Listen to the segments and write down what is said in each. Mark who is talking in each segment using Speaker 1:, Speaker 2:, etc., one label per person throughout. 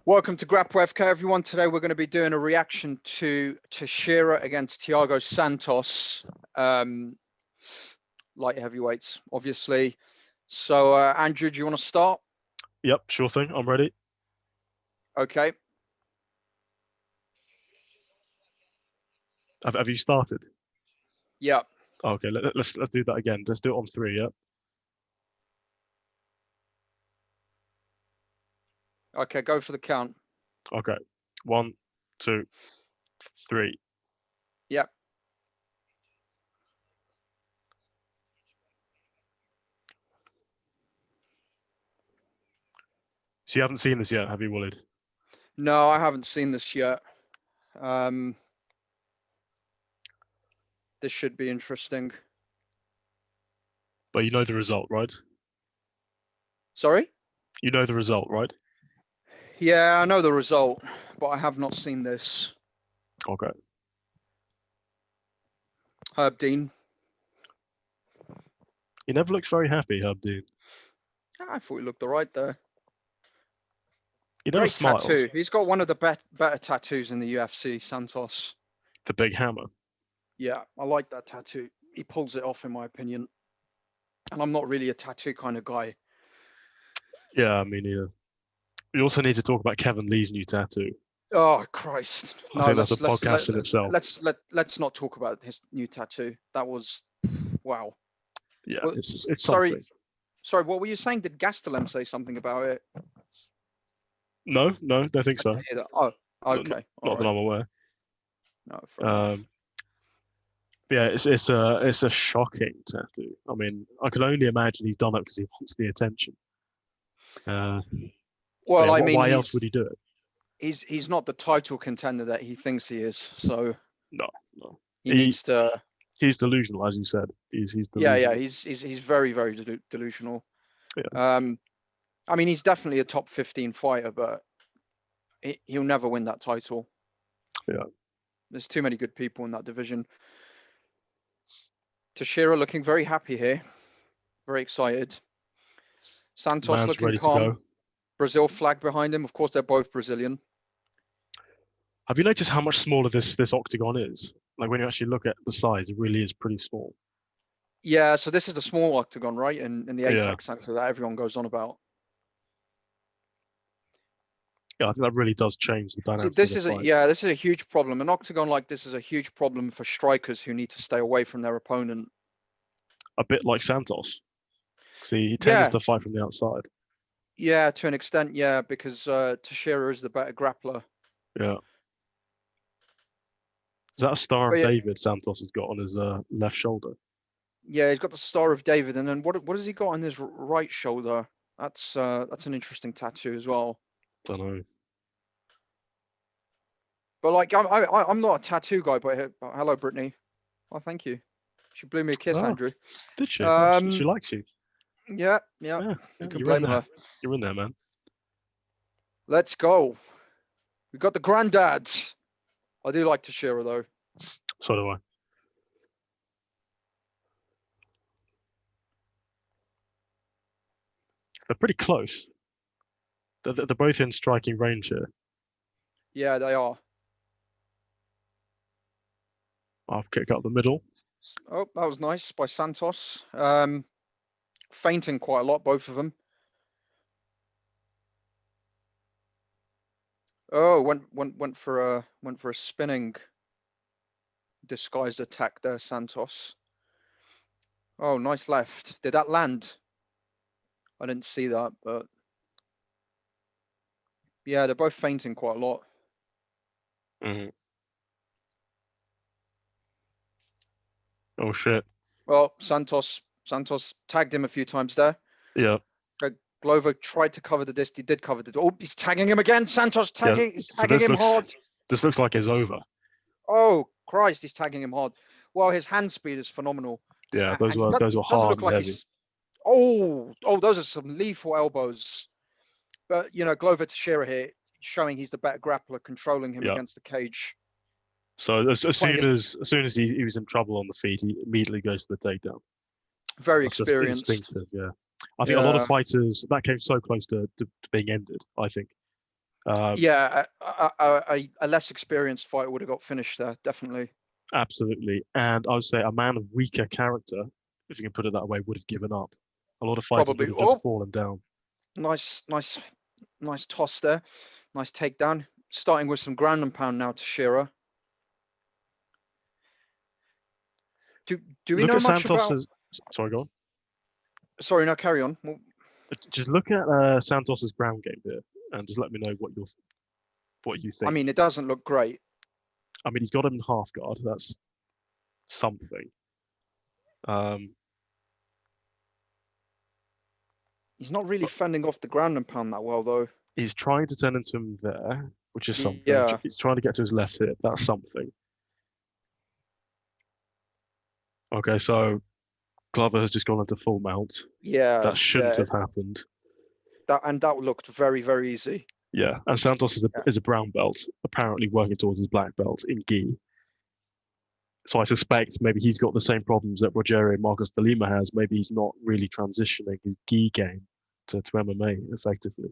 Speaker 1: Welcome to Grapple FK, everyone. Today we're going to be doing a reaction to Teixeira against Thiago Santos, light heavyweights, obviously. So, Andrew, do you want to start?
Speaker 2: Yep, sure thing. I'm ready.
Speaker 1: Okay.
Speaker 2: Have you started?
Speaker 1: Yeah.
Speaker 2: Okay, let's do that again. Let's do it on 3. Yeah.
Speaker 1: Okay, go for the count.
Speaker 2: Okay. 1, 2, 3.
Speaker 1: Yep.
Speaker 2: So you haven't seen this yet, have you, Waleed?
Speaker 1: No, I haven't seen this yet. This should be interesting.
Speaker 2: But you know the result, right?
Speaker 1: Sorry?
Speaker 2: You know the result, right?
Speaker 1: Yeah, I know the result, but I have not seen this.
Speaker 2: Okay.
Speaker 1: Herb Dean.
Speaker 2: He never looks very happy, Herb Dean.
Speaker 1: I thought he looked all right there.
Speaker 2: He never
Speaker 1: Great
Speaker 2: smiles.
Speaker 1: tattoo. He's got one of the better tattoos in the UFC, Santos.
Speaker 2: The big hammer.
Speaker 1: Yeah, I like that tattoo. He pulls it off, in my opinion. And I'm not really a tattoo kind of guy.
Speaker 2: Yeah, me neither. We also need to talk about Kevin Lee's new tattoo.
Speaker 1: Oh Christ!
Speaker 2: I think that's a podcast in itself.
Speaker 1: Let's not talk about his new tattoo. That was wow.
Speaker 2: Yeah,
Speaker 1: Well,
Speaker 2: it's
Speaker 1: sorry.
Speaker 2: something.
Speaker 1: Sorry, what were you saying? Did Gastelum say something about it?
Speaker 2: No, don't think so.
Speaker 1: Oh, okay.
Speaker 2: Not that I'm aware.
Speaker 1: No, fair enough.
Speaker 2: Yeah, it's a shocking tattoo. I mean, I can only imagine he's done it because he wants the attention.
Speaker 1: Well, I mean,
Speaker 2: why else would he do it?
Speaker 1: He's not the title contender that he thinks he is. So
Speaker 2: no.
Speaker 1: He needs to.
Speaker 2: He's delusional, as you said. He's delusional.
Speaker 1: Yeah. He's very delusional.
Speaker 2: Yeah.
Speaker 1: I mean, he's definitely a top 15 fighter, but he'll never win that title.
Speaker 2: Yeah.
Speaker 1: There's too many good people in that division. Teixeira looking very happy here, very excited. Santos
Speaker 2: Man's
Speaker 1: looking
Speaker 2: ready
Speaker 1: calm.
Speaker 2: to go.
Speaker 1: Brazil flag behind him. Of course, they're both Brazilian.
Speaker 2: Have you noticed how much smaller this octagon is? Like when you actually look at the size, it really is pretty small.
Speaker 1: Yeah, so this is a small octagon, right? In the Apex Center that everyone goes on about.
Speaker 2: Yeah, I think that really does change the dynamic.
Speaker 1: This is a huge problem. An octagon like this is a huge problem for strikers who need to stay away from their opponent.
Speaker 2: A bit like Santos. See, he tends to fight from the outside.
Speaker 1: Yeah, to an extent, yeah, because Teixeira is the better grappler.
Speaker 2: Yeah. Is that a Star of David Santos has got on his left shoulder?
Speaker 1: Yeah, he's got the Star of David, and then what has he got on his right shoulder? That's an interesting tattoo as well.
Speaker 2: Don't know.
Speaker 1: But like, I'm not a tattoo guy. But hello, Brittany. Oh, thank you. She blew me a kiss, Andrew.
Speaker 2: Did she? She likes you.
Speaker 1: Yeah. You can blame her.
Speaker 2: You're in there, man.
Speaker 1: Let's go. We got the granddads. I do like Teixeira though.
Speaker 2: So do I. They're pretty close. They're both in striking range here.
Speaker 1: Yeah, they are.
Speaker 2: Half kick up the middle.
Speaker 1: Oh, that was nice by Santos. Feinting quite a lot, both of them. Oh, went for a spinning disguised attack there, Santos. Oh, nice left. Did that land? I didn't see that, but yeah, they're both feinting quite a lot.
Speaker 2: Mm-hmm. Oh shit.
Speaker 1: Well, Santos tagged him a few times there.
Speaker 2: Yeah.
Speaker 1: Glover tried to cover the disc. He did cover the. Oh, he's tagging him again. Santos tagging. He's tagging him hard.
Speaker 2: This looks like it's over.
Speaker 1: Oh Christ, he's tagging him hard. Well, his hand speed is phenomenal.
Speaker 2: Yeah, those were hard and heavy.
Speaker 1: Oh, those are some lethal elbows. But you know, Glover Teixeira here showing he's the better grappler, controlling him against the cage.
Speaker 2: So as soon as he was in trouble on the feet, he immediately goes to the takedown.
Speaker 1: Very experienced.
Speaker 2: Just instinctive, yeah. I think a lot of fighters that came so close to being ended. I think
Speaker 1: Yeah, a less experienced fighter would have got finished there, definitely.
Speaker 2: Absolutely. And I would say a man of weaker character, if you can put it that way, would have given up. A lot of fighters
Speaker 1: Probably.
Speaker 2: would have
Speaker 1: Oh,
Speaker 2: just fallen down.
Speaker 1: nice toss there. Nice takedown. Starting with some ground and pound now, Teixeira. Do we
Speaker 2: Look
Speaker 1: know
Speaker 2: at
Speaker 1: much about?
Speaker 2: Santos's. Sorry, go on.
Speaker 1: Sorry, no, carry on. Well,
Speaker 2: Just look at Santos's ground game here, and just let me know what you think.
Speaker 1: I mean, it doesn't look great.
Speaker 2: I mean, he's got him in half guard. That's something.
Speaker 1: He's not really fending off the ground and pound that well, though.
Speaker 2: He's trying to turn into him there, which is something.
Speaker 1: Yeah.
Speaker 2: He's trying to get to his left hip. That's something. Okay, so Glover has just gone into full mount.
Speaker 1: Yeah.
Speaker 2: That shouldn't have happened.
Speaker 1: That looked very, very easy.
Speaker 2: Yeah, and Santos is a brown belt, apparently working towards his black belt in gi. So I suspect maybe he's got the same problems that Rogerio Marcos de Lima has. Maybe he's not really transitioning his gi game to MMA effectively.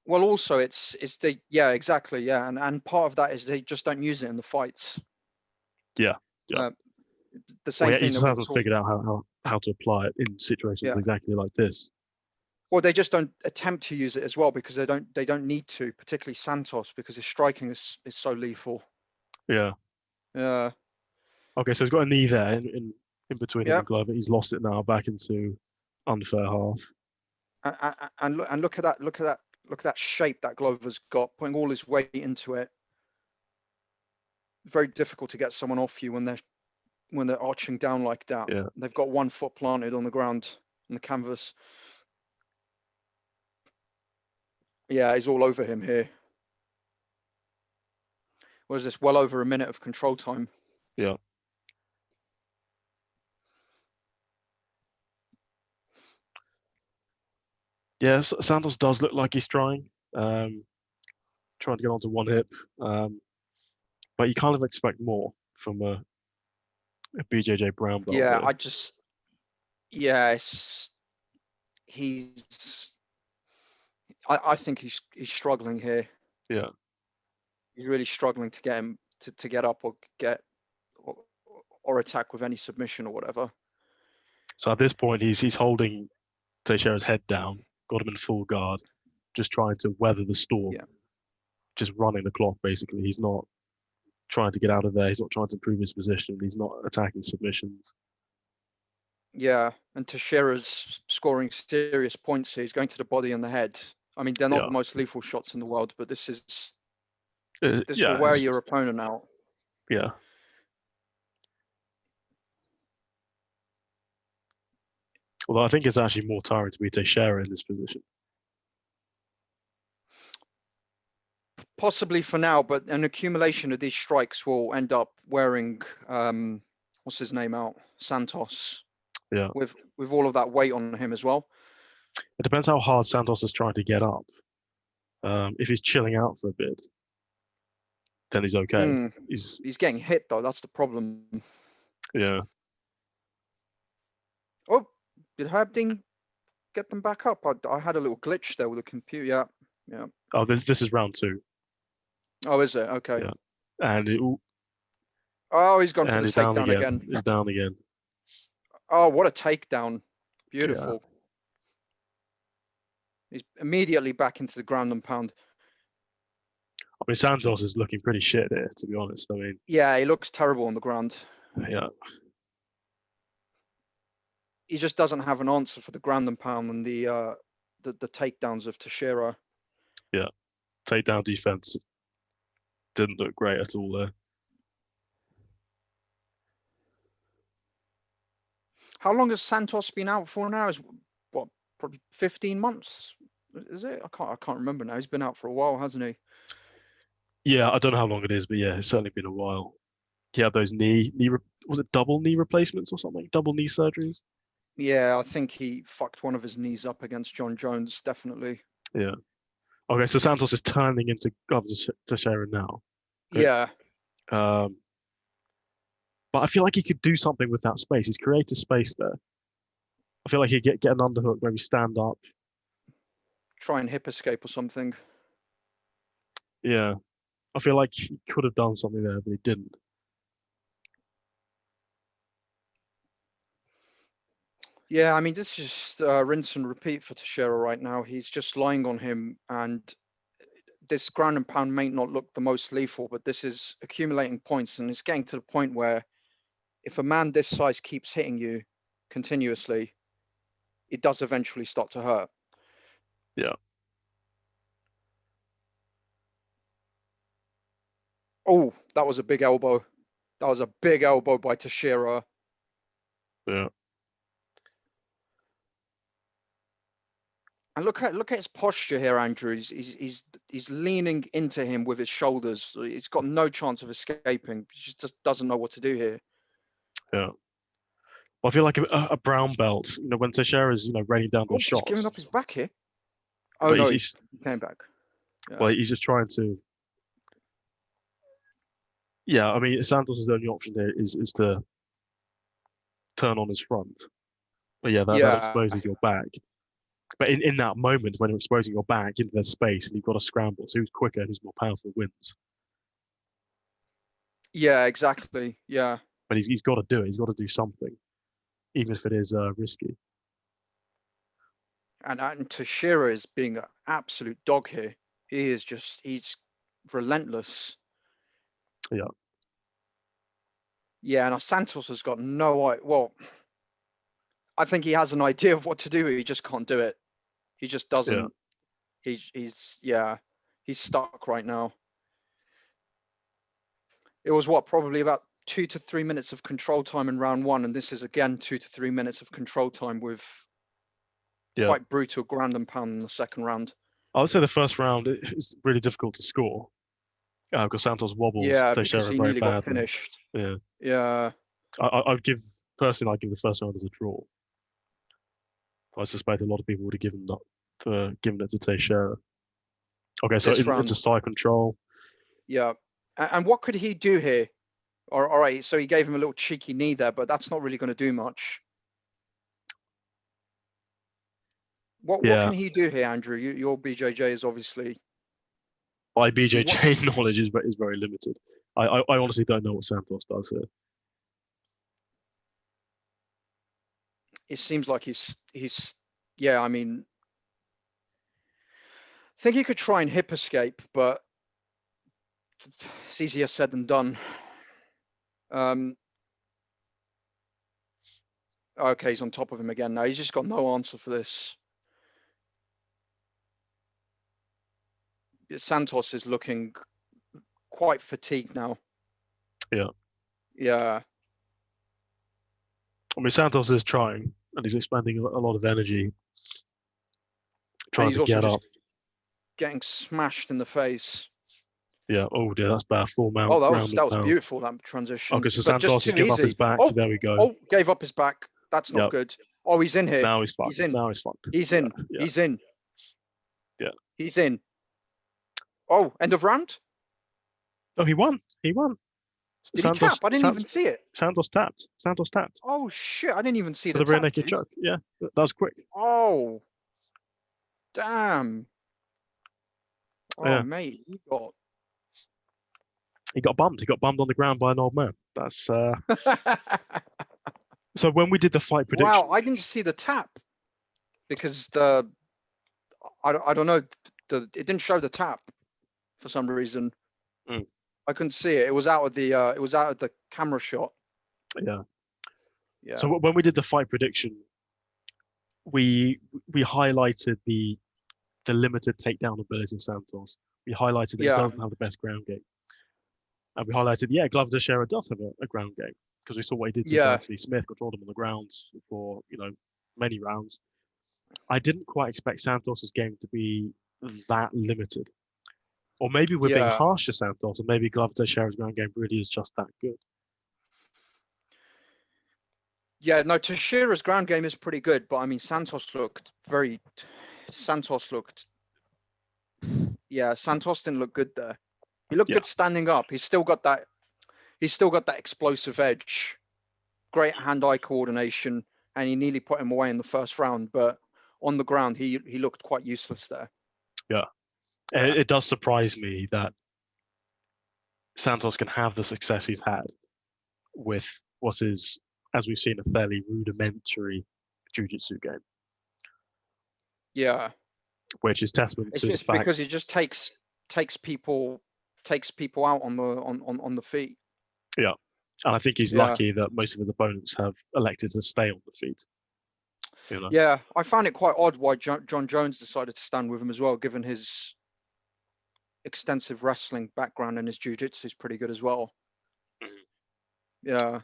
Speaker 1: Well, also it's exactly, and part of that is they just don't use it in the fights.
Speaker 2: Yeah.
Speaker 1: The same thing.
Speaker 2: He just hasn't figured out how to apply it in situations exactly like this.
Speaker 1: Well, they just don't attempt to use it as well because they don't need to, particularly Santos, because his striking is so lethal.
Speaker 2: Yeah.
Speaker 1: Yeah.
Speaker 2: Okay, so he's got a knee there in between him and Glover. He's lost it now back into unfair half.
Speaker 1: And look at that shape that Glover's got, putting all his weight into it. Very difficult to get someone off you when they're arching down like that.
Speaker 2: Yeah.
Speaker 1: They've got one foot planted on the ground on the canvas. Yeah, he's all over him here. What is this? Well over a minute of control time.
Speaker 2: Yeah. Yes, Santos does look like he's trying to get onto one hip, but you kind of expect more from a BJJ brown belt.
Speaker 1: Yeah,
Speaker 2: here.
Speaker 1: I think he's struggling here.
Speaker 2: Yeah,
Speaker 1: he's really struggling to get him to get up or attack with any submission or whatever.
Speaker 2: So at this point, he's holding Teixeira's head down, got him in full guard, just trying to weather the storm.
Speaker 1: Yeah.
Speaker 2: Just running the clock, basically. He's not trying to get out of there. He's not trying to improve his position. He's not attacking submissions.
Speaker 1: Yeah, and Teixeira's scoring serious points here. He's going to the body and the head. I mean, they're not the most lethal shots in the world, but this will wear your opponent out.
Speaker 2: Yeah. Although I think it's actually more tiring to be Teixeira in this position.
Speaker 1: Possibly for now, but an accumulation of these strikes will end up wearing what's his name out, Santos.
Speaker 2: Yeah.
Speaker 1: With all of that weight on him as well.
Speaker 2: It depends how hard Santos is trying to get up. If he's chilling out for a bit, then he's okay. He's
Speaker 1: getting hit though. That's the problem.
Speaker 2: Yeah.
Speaker 1: Oh, did Habding get them back up? I had a little glitch there with the computer. Yeah.
Speaker 2: Oh, this is round 2.
Speaker 1: Oh, is it? Okay.
Speaker 2: Yeah. And
Speaker 1: he's gone for the takedown again.
Speaker 2: He's down again.
Speaker 1: Oh, what a takedown. Beautiful. Yeah. He's immediately back into the ground and pound.
Speaker 2: I mean, Santos is looking pretty shit here, to be honest. I mean,
Speaker 1: yeah, he looks terrible on the ground.
Speaker 2: Yeah.
Speaker 1: He just doesn't have an answer for the ground and pound and the takedowns of Teixeira.
Speaker 2: Yeah. Takedown defense didn't look great at all there.
Speaker 1: How long has Santos been out for now? Is what, probably 15 months? Is it? I can't remember now. He's been out for a while, hasn't he?
Speaker 2: Yeah, I don't know how long it is, but yeah, it's certainly been a while. He had those was it double knee replacements or something? Double knee surgeries?
Speaker 1: Yeah, I think he fucked one of his knees up against John Jones, definitely.
Speaker 2: Yeah. Okay, so Santos is turning into Glover Teixeira now. Great.
Speaker 1: Yeah.
Speaker 2: But I feel like he could do something with that space. He's created space there. I feel like he'd get an underhook, maybe stand up.
Speaker 1: Try and hip escape or something.
Speaker 2: Yeah. I feel like he could have done something there, but he didn't.
Speaker 1: Yeah, I mean, this is just rinse and repeat for Teixeira right now. He's just lying on him, and this ground and pound may not look the most lethal, but this is accumulating points, and it's getting to the point where if a man this size keeps hitting you continuously, it does eventually start to hurt.
Speaker 2: Yeah.
Speaker 1: Oh, that was a big elbow. That was a big elbow by Teixeira.
Speaker 2: Yeah.
Speaker 1: And look at his posture here, Andrew. He's leaning into him with his shoulders. He's got no chance of escaping. He just doesn't know what to do here.
Speaker 2: Yeah. Well, I feel like a brown belt, when Teixeira's, raining down those
Speaker 1: He's
Speaker 2: shots.
Speaker 1: giving up his back here. Oh,
Speaker 2: but
Speaker 1: no, he came back.
Speaker 2: Yeah. Well, he's just trying to. Yeah, I mean, Santos' only option here is to turn on his front. But yeah, that exposes your back. But in that moment, when you're exposing your back into their space and you've got to scramble, so who's quicker and who's more powerful wins.
Speaker 1: Yeah, exactly. Yeah.
Speaker 2: But he's got to do it. He's got to do something, even if it is risky.
Speaker 1: And Teixeira is being an absolute dog here. He's relentless.
Speaker 2: Yeah.
Speaker 1: Yeah, and Santos has got no idea. Well, I think he has an idea of what to do. He just can't do it. He just doesn't. Yeah. He's stuck right now. It was probably about 2 to 3 minutes of control time in round one, and this is again 2 to 3 minutes of control time with quite brutal ground and pound in the second round.
Speaker 2: I would say the first round is really difficult to score because Santos wobbled Teixeira
Speaker 1: because he
Speaker 2: very
Speaker 1: nearly
Speaker 2: badly.
Speaker 1: got finished.
Speaker 2: Yeah.
Speaker 1: Yeah.
Speaker 2: I'd give the first round as a draw. I suspect a lot of people would have given it to Teixeira. Okay, so into side control.
Speaker 1: Yeah, and what could he do here? All right, so he gave him a little cheeky knee there, but that's not really going to do much. What can he do here, Andrew? Your BJJ is obviously.
Speaker 2: My BJJ knowledge is very limited. I honestly don't know what Santos does here.
Speaker 1: It seems like he's yeah. I mean, I think he could try and hip escape, but it's easier said than done. Okay, he's on top of him again now. He's just got no answer for this. Santos is looking quite fatigued now.
Speaker 2: Yeah.
Speaker 1: Yeah.
Speaker 2: I mean, Santos is trying, and he's expending a lot of energy trying to get up.
Speaker 1: Getting smashed in the face.
Speaker 2: Yeah. Oh dear, that's bad. Full mount.
Speaker 1: Oh, that was beautiful, that transition.
Speaker 2: Okay, so Santos has given up his back. There we go.
Speaker 1: Oh, gave up his back. That's not good. Oh, he's in here.
Speaker 2: Now he's fucked.
Speaker 1: He's in.
Speaker 2: Now he's fucked.
Speaker 1: He's in.
Speaker 2: Yeah.
Speaker 1: He's in.
Speaker 2: Yeah.
Speaker 1: He's in. Oh, end of round?
Speaker 2: Oh, he won. He won.
Speaker 1: Did he tap? I didn't even see it.
Speaker 2: Santos tapped.
Speaker 1: Oh shit! I didn't even see
Speaker 2: the rear naked choke. Yeah, that was quick.
Speaker 1: Oh, damn! Oh, yeah. Mate,
Speaker 2: he got bumped. He got bummed on the ground by an old man. That's So when we did the fight prediction,
Speaker 1: wow, I didn't see the tap because I don't know, it didn't show the tap for some reason. I couldn't see it. It was out of the camera shot.
Speaker 2: Yeah. Yeah. So when we did the fight prediction, we highlighted the limited takedown ability of Santos. We highlighted that he doesn't have the best ground game. And we highlighted, Glover Teixeira does have a ground game because we saw what he did to Anthony Smith, controlled him on the ground for many rounds. I didn't quite expect Santos' game to be that limited. Or maybe we're being harsh to Santos, and maybe Glover Teixeira's ground game really is just that good.
Speaker 1: Yeah, no, Teixeira's ground game is pretty good, but I mean, Santos looked. Yeah, Santos didn't look good there. He looked good standing up. He's still got that explosive edge, great hand-eye coordination, and he nearly put him away in the first round. But on the ground, he looked quite useless there.
Speaker 2: Yeah. Yeah. It does surprise me that Santos can have the success he's had with what is, as we've seen, a fairly rudimentary jiu-jitsu game.
Speaker 1: Yeah.
Speaker 2: Which is testament to
Speaker 1: the fact because he just takes people out on the feet.
Speaker 2: Yeah. And I think he's lucky that most of his opponents have elected to stay on the feet. You know?
Speaker 1: Yeah, I found it quite odd why John Jones decided to stand with him as well, given his extensive wrestling background, and his jiu-jitsu is pretty good as well. Yeah.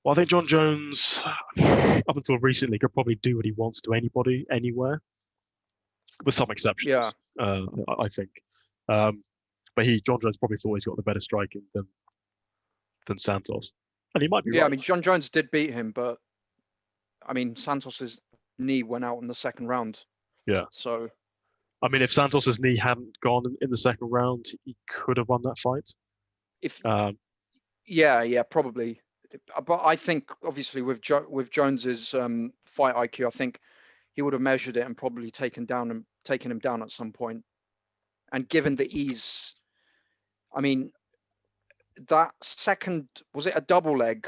Speaker 2: Well, I think John Jones, up until recently, could probably do what he wants to anybody, anywhere, with some exceptions.
Speaker 1: Yeah.
Speaker 2: I think. But John Jones probably thought he's got the better striking than Santos, and he might be right.
Speaker 1: Yeah, I mean, John Jones did beat him, but I mean, Santos's knee went out in the second round.
Speaker 2: Yeah.
Speaker 1: So.
Speaker 2: I mean, if Santos's knee hadn't gone in the second round, he could have won that fight.
Speaker 1: Yeah, probably. But I think obviously with Jones's fight IQ, I think he would have measured it and probably taken him down at some point. And given the ease, I mean, that second, was it a double leg?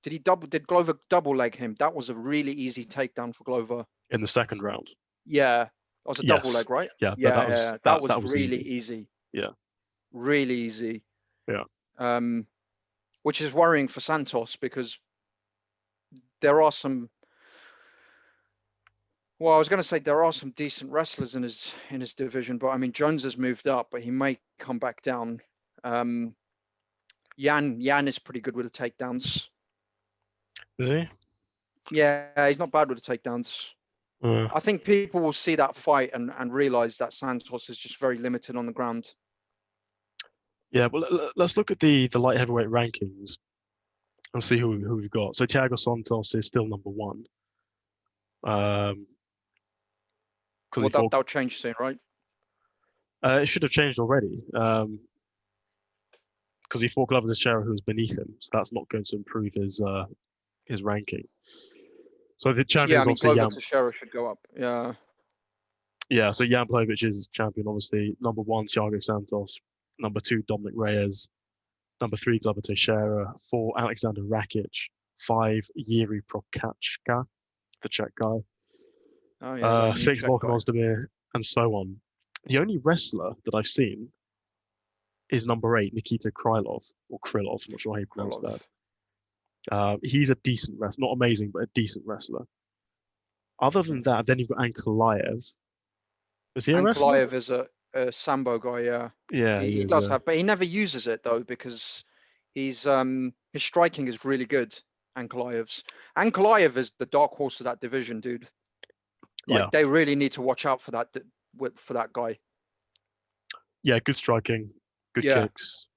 Speaker 1: Did Glover double leg him? That was a really easy takedown for Glover.
Speaker 2: In the second round.
Speaker 1: Yeah. That was a double leg, right?
Speaker 2: Yeah.
Speaker 1: That was really easy.
Speaker 2: Yeah.
Speaker 1: Really easy.
Speaker 2: Yeah.
Speaker 1: Which is worrying for Santos because there are some. Well, I was going to say there are some decent wrestlers in his division, but I mean Jones has moved up, but he may come back down. Jan is pretty good with the takedowns.
Speaker 2: Is he?
Speaker 1: Yeah, he's not bad with the takedowns. I think people will see that fight and realize that Santos is just very limited on the ground.
Speaker 2: Yeah, well, let's look at the light heavyweight rankings and see who we've got. So Thiago Santos is still number one.
Speaker 1: That'll change soon, right?
Speaker 2: It should have changed already. Because he fought Glover Teixeira, who was beneath him, so that's not going to improve his ranking. So the champion is obviously
Speaker 1: Glover Teixeira should go up. Yeah.
Speaker 2: Yeah, so Jan Blachowicz is champion, obviously. Number one, Thiago Santos. Number two, Dominic Reyes. Number three, Glover Teixeira. 4, Alexander Rakic. 5, Yuri Prokachka, the Czech guy.
Speaker 1: Oh, yeah,
Speaker 2: 6, Volkan Ozdemir, and so on. The only wrestler that I've seen is number 8, Nikita Krylov, or Krylov, I'm not sure how you pronounce that. He's a decent wrestler, not amazing, but a decent wrestler. Other than that, then you've got Ankalaev. Is he a wrestler?
Speaker 1: Ankalaev is a sambo guy, yeah.
Speaker 2: Yeah,
Speaker 1: he does have, but he never uses it though because his striking is really good. Ankalaev is the dark horse of that division, dude. They really need to watch out for that guy.
Speaker 2: Yeah, good striking, good kicks.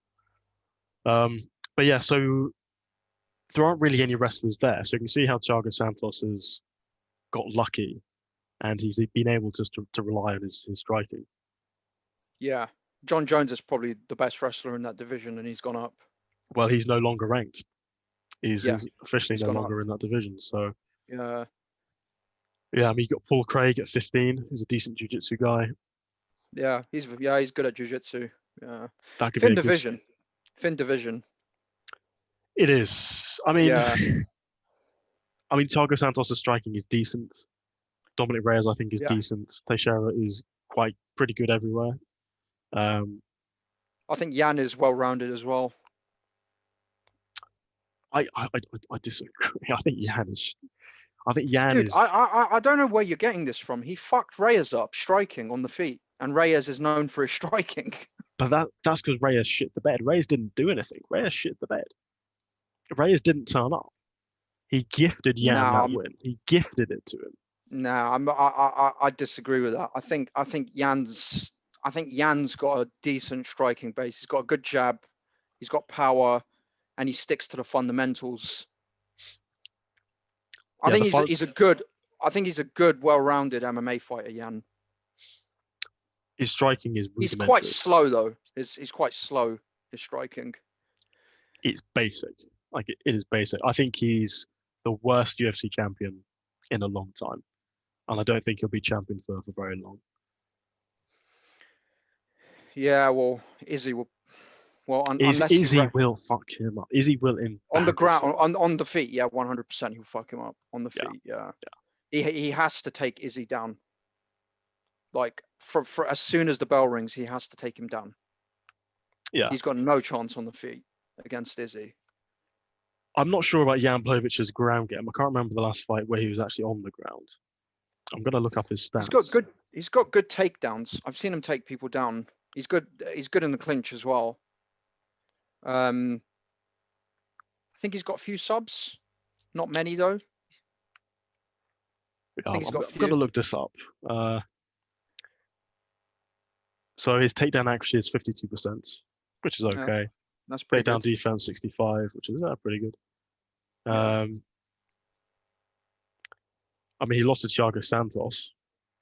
Speaker 2: But yeah, so there aren't really any wrestlers there, so you can see how Thiago Santos has got lucky, and he's been able to rely on his striking.
Speaker 1: Yeah, John Jones is probably the best wrestler in that division, and he's gone up.
Speaker 2: Well, he's no longer ranked. He's officially no longer in that division. So
Speaker 1: yeah,
Speaker 2: I mean, you got Paul Craig at 15, who's a decent jiu-jitsu guy.
Speaker 1: Yeah, he's good at jiu-jitsu. Yeah,
Speaker 2: that could
Speaker 1: Finn
Speaker 2: be
Speaker 1: division. Finn division.
Speaker 2: It is. I mean, Thiago Santos' striking is decent. Dominic Reyes, I think, is decent. Teixeira is pretty good everywhere.
Speaker 1: I think Jan is well-rounded as well.
Speaker 2: I disagree. I think Jan
Speaker 1: Dude,
Speaker 2: is.
Speaker 1: I don't know where you're getting this from. He fucked Reyes up striking on the feet, and Reyes is known for his striking.
Speaker 2: But that's because Reyes shit the bed. Reyes didn't do anything. Reyes shit the bed. Reyes didn't turn up. He gifted Jan that win. He gifted it to him.
Speaker 1: No, I disagree with that. I think Jan's got a decent striking base. He's got a good jab. He's got power, and he sticks to the fundamentals. I think he's a good, well-rounded MMA fighter, Jan.
Speaker 2: His striking is rudimentary.
Speaker 1: He's quite slow though. He's quite slow. His striking.
Speaker 2: It's basic. It is basic. I think he's the worst UFC champion in a long time, and I don't think he'll be champion for very long.
Speaker 1: Yeah, well, Izzy will. Well, unless he
Speaker 2: Izzy will fuck him up. Izzy will
Speaker 1: on the ground,
Speaker 2: him.
Speaker 1: on the feet. Yeah, 100%. He'll fuck him up on the feet. Yeah. He has to take Izzy down. Like for as soon as the bell rings, he has to take him down.
Speaker 2: Yeah.
Speaker 1: He's got no chance on the feet against Izzy.
Speaker 2: I'm not sure about Jan Blachowicz' ground game. I can't remember the last fight where he was actually on the ground. I'm gonna look up his stats.
Speaker 1: He's got good takedowns. I've seen him take people down. He's good in the clinch as well. I think he's got a few subs. Not many though.
Speaker 2: Yeah, I'm gonna look this up. So his takedown accuracy is 52%, which is okay.
Speaker 1: Yeah, that's pretty
Speaker 2: takedown
Speaker 1: good.
Speaker 2: defense 65, which is pretty good.
Speaker 1: Yeah.
Speaker 2: I mean, he lost to Thiago Santos.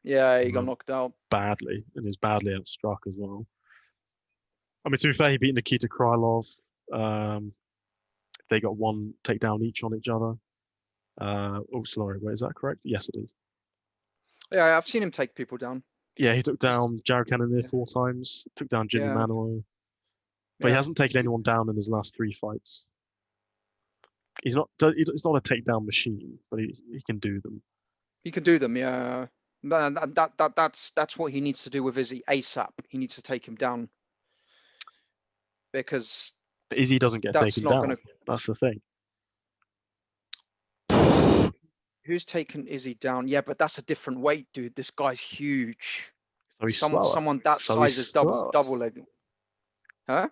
Speaker 1: Yeah, he got knocked out
Speaker 2: badly, and is badly outstruck as well. I mean, to be fair, he beat Nikita Krylov. They got one takedown each on each other. Oh, sorry, wait, is that correct? Yes, it is.
Speaker 1: Yeah, I've seen him take people down.
Speaker 2: Yeah, he took down Jared Cannonier 4 times, took down Jimmy Manuel, but he hasn't taken anyone down in his last 3 fights. He's not a takedown machine, but he can do them.
Speaker 1: He can do them, yeah. That's what he needs to do with Izzy ASAP. He needs to take him down because
Speaker 2: Izzy doesn't get taken down. That's the thing.
Speaker 1: Who's taken Izzy down? Yeah, but that's a different weight, dude. This guy's huge.
Speaker 2: So he's slower.
Speaker 1: Someone that size is double leg. Huh?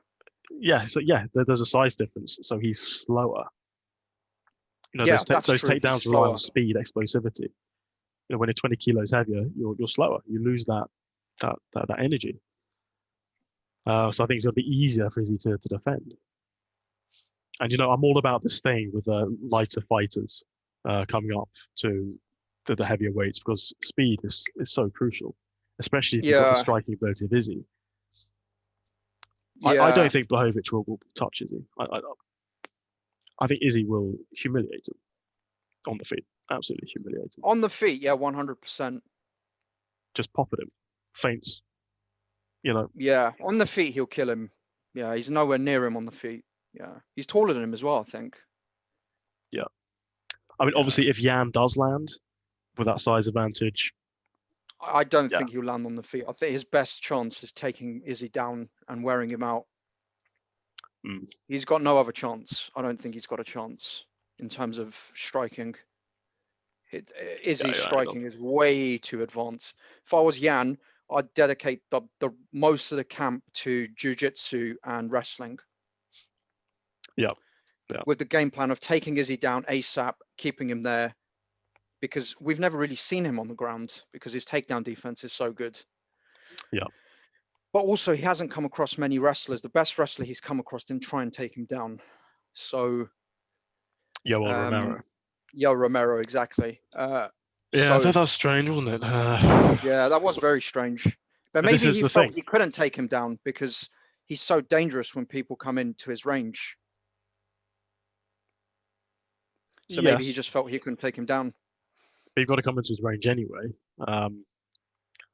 Speaker 2: Yeah, so there's a size difference. So he's slower. You know, those takedowns rely on speed, explosivity. You know, when you're 20 kilos heavier, you're slower. You lose that energy. So I think it's going to be easier for Izzy to defend. And you know, I'm all about this thing with lighter fighters coming up to the heavier weights because speed is so crucial, especially if you've got the striking ability of Izzy. I don't think Blachowicz will touch Izzy. I think Izzy will humiliate him on the feet. Absolutely humiliate him.
Speaker 1: On the feet, yeah, 100%.
Speaker 2: Just pop at him. Feints. You know.
Speaker 1: Yeah, on the feet, he'll kill him. Yeah, he's nowhere near him on the feet. Yeah, he's taller than him as well, I think.
Speaker 2: Yeah. I mean, obviously, if Jan does land with that size advantage,
Speaker 1: I don't think he'll land on the feet. I think his best chance is taking Izzy down and wearing him out. He's got no other chance. I don't think he's got a chance in terms of striking. Izzy's striking is way too advanced. If I was Jan, I'd dedicate the most of the camp to jiu-jitsu and wrestling.
Speaker 2: Yeah.
Speaker 1: With the game plan of taking Izzy down ASAP, keeping him there, because we've never really seen him on the ground because his takedown defense is so good.
Speaker 2: Yeah.
Speaker 1: But also, he hasn't come across many wrestlers. The best wrestler he's come across didn't try and take him down. So,
Speaker 2: Romero.
Speaker 1: Romero, exactly.
Speaker 2: That was strange, wasn't it?
Speaker 1: Yeah, that was very strange. But maybe he felt he couldn't take him down because he's so dangerous when people come into his range. So maybe he just felt he couldn't take him down.
Speaker 2: But you've got to come into his range anyway.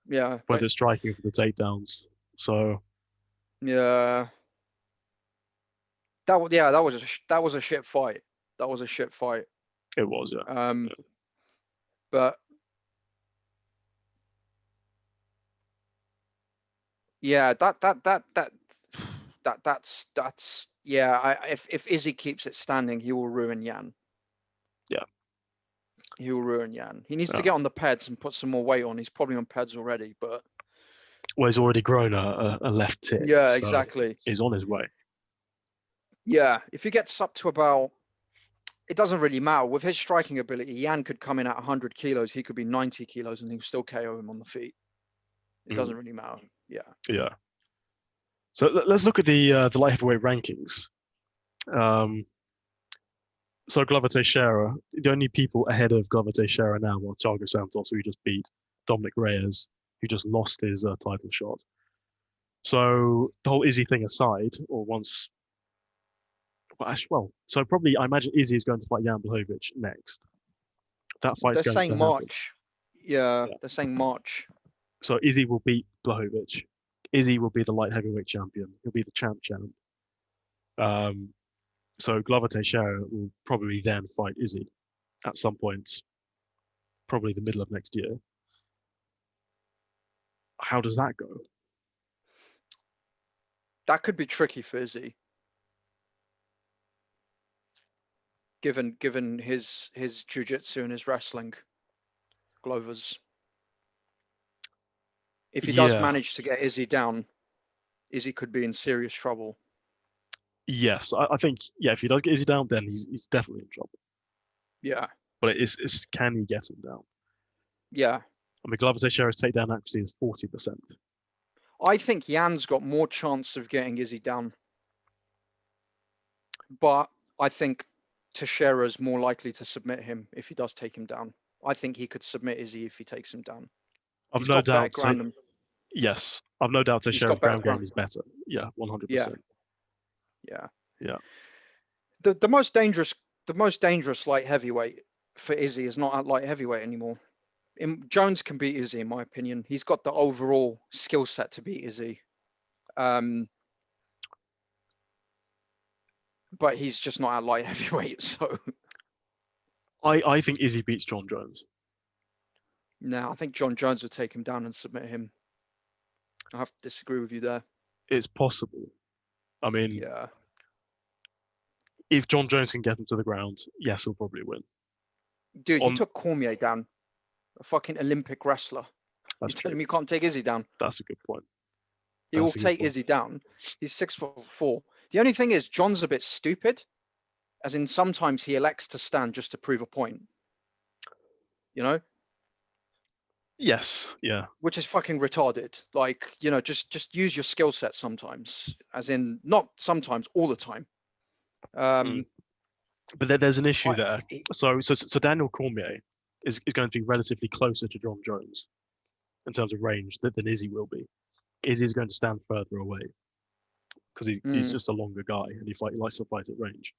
Speaker 2: Whether it's striking for the takedowns. So.
Speaker 1: Yeah. That was a shit fight. That was a shit fight.
Speaker 2: It was, yeah.
Speaker 1: But yeah, that's if Izzy keeps it standing, he will ruin Jan.
Speaker 2: Yeah.
Speaker 1: He will ruin Jan. He needs to get on the pads and put some more weight on. He's probably on pads already, but
Speaker 2: he's already grown a left tit.
Speaker 1: Yeah, exactly.
Speaker 2: He's on his way.
Speaker 1: Yeah, if he gets up to about, it doesn't really matter. With his striking ability, Jan could come in at 100 kilos. He could be 90 kilos and he'll still KO him on the feet. It doesn't really matter. Yeah.
Speaker 2: Yeah. So let's look at the light heavyweight rankings. So Glover Teixeira, the only people ahead of Glover Teixeira now are Thiago Santos, who just beat Dominic Reyes, who just lost his title shot. So the whole Izzy thing aside, so probably I imagine Izzy is going to fight Jan Blachowicz next. That fight's going to happen.
Speaker 1: March. Yeah, they're saying March.
Speaker 2: So Izzy will beat Blachowicz Izzy will be the light heavyweight champion. He'll be the champ. So Glover Teixeira will probably then fight Izzy at some point, probably the middle of next year. How does that go?
Speaker 1: That could be tricky for Izzy, given his jiu-jitsu and his wrestling. Glover's. If he does manage to get Izzy down, Izzy could be in serious trouble.
Speaker 2: Yes, I think if he does get Izzy down, then he's definitely in trouble.
Speaker 1: Yeah.
Speaker 2: But it's can he get him down?
Speaker 1: Yeah.
Speaker 2: I mean, Glover Teixeira's takedown accuracy is 40%.
Speaker 1: I think Jan's got more chance of getting Izzy down, but I think Teixeira's more likely to submit him if he does take him down. I think he could submit Izzy if he takes him down.
Speaker 2: I've no doubt. Yes, I've no doubt Teixeira's ground game is better. Yeah, 100%.
Speaker 1: Yeah. The most dangerous light heavyweight for Izzy is not at light heavyweight anymore. Jones can beat Izzy, in my opinion. He's got the overall skill set to beat Izzy. But he's just not at light heavyweight, so.
Speaker 2: I think Izzy beats Jon Jones.
Speaker 1: No, I think Jon Jones would take him down and submit him. I have to disagree with you there.
Speaker 2: It's possible. I mean,
Speaker 1: yeah.
Speaker 2: If Jon Jones can get him to the ground, yes, he'll probably win.
Speaker 1: Dude, he took Cormier down, a fucking Olympic wrestler. You're telling me you can't take Izzy down?
Speaker 2: That's a good point.
Speaker 1: He will take Izzy down. He's 6'4". The only thing is, John's a bit stupid, as in sometimes he elects to stand just to prove a point. You know?
Speaker 2: Yes. Yeah.
Speaker 1: Which is fucking retarded. Like, you know, just use your skill set sometimes, as in not sometimes, all the time.
Speaker 2: But there's an issue there. So Daniel Cormier is going to be relatively closer to Jon Jones in terms of range than Izzy will be. Izzy is going to stand further away because he's just a longer guy and he likes to fight at range.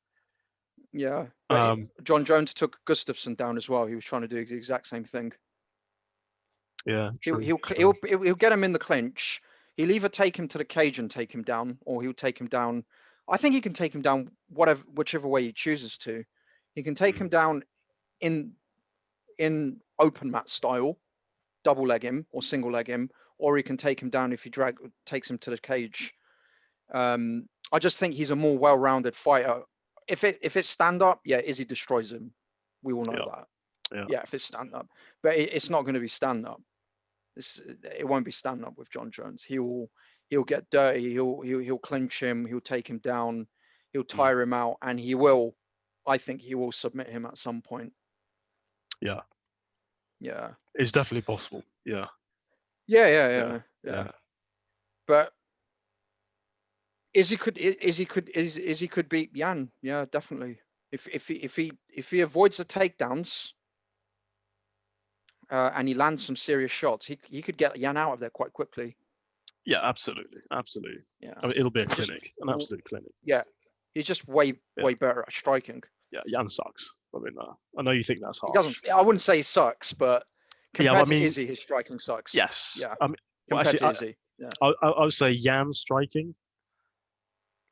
Speaker 1: Yeah, but Jon Jones took Gustafsson down as well. He was trying to do the exact same thing.
Speaker 2: Yeah,
Speaker 1: he'll get him in the clinch. He'll either take him to the cage and take him down, or he'll take him down. I think he can take him down whichever way he chooses to. He can take him down in open mat style, double leg him or single leg him, or he can take him down if he takes him to the cage. I just think he's a more well-rounded fighter. If it's stand up, Izzy destroys him. We all know that. Yeah, if it's stand up, but it's not going to be stand up. It won't be stand up with Jon Jones. He'll get dirty. He'll clinch him. He'll take him down. He'll tire him out, and I think he will submit him at some point.
Speaker 2: Yeah.
Speaker 1: Yeah.
Speaker 2: It's definitely possible. Yeah.
Speaker 1: Yeah. But Izzy could beat Jan. Yeah, definitely. If he avoids the takedowns and he lands some serious shots, he could get Jan out of there quite quickly.
Speaker 2: Yeah, absolutely. Yeah. I mean, it'll be an absolute clinic.
Speaker 1: Yeah, he's just way better at striking.
Speaker 2: Yeah, Jan sucks. I mean, I know you think that's harsh.
Speaker 1: He doesn't. I wouldn't say he sucks, but compared to Izzy, his striking sucks.
Speaker 2: Yes.
Speaker 1: Yeah.
Speaker 2: I mean,
Speaker 1: compared to Izzy. Yeah.
Speaker 2: I would say Jan's striking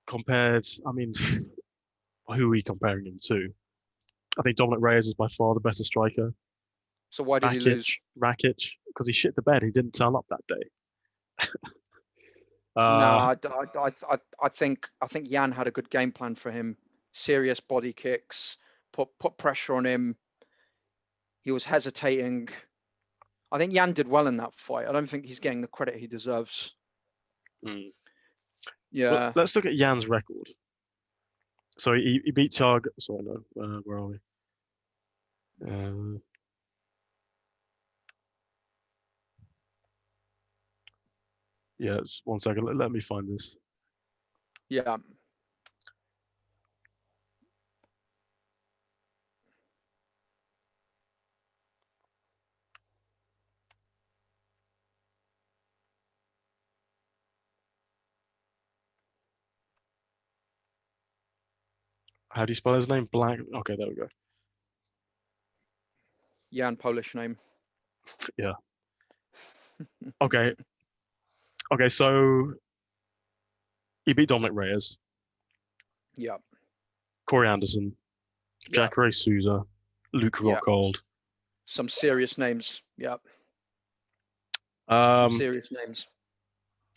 Speaker 2: compared. I mean, who are we comparing him to? I think Dominic Reyes is by far the better striker.
Speaker 1: So why did he lose?
Speaker 2: Rakic, because he shit the bed. He didn't turn up that day.
Speaker 1: No, I think Jan had a good game plan for him. Serious body kicks, put pressure on him. He was hesitating. I think Jan did well in that fight. I don't think he's getting the credit he deserves. Yeah.
Speaker 2: Well, let's look at Jan's record. So he beat Thiago. Sorry, no. Where are we? Yeah, 1 second. Let me find this.
Speaker 1: Yeah.
Speaker 2: How do you spell his name? Black. Okay, there we go.
Speaker 1: Jan, Polish name.
Speaker 2: Yeah. Okay. Okay, so he beat Dominic Reyes.
Speaker 1: Yeah.
Speaker 2: Corey Anderson, Jacare Souza, Luke Rockhold.
Speaker 1: Some serious names. Yeah.
Speaker 2: Some
Speaker 1: serious names.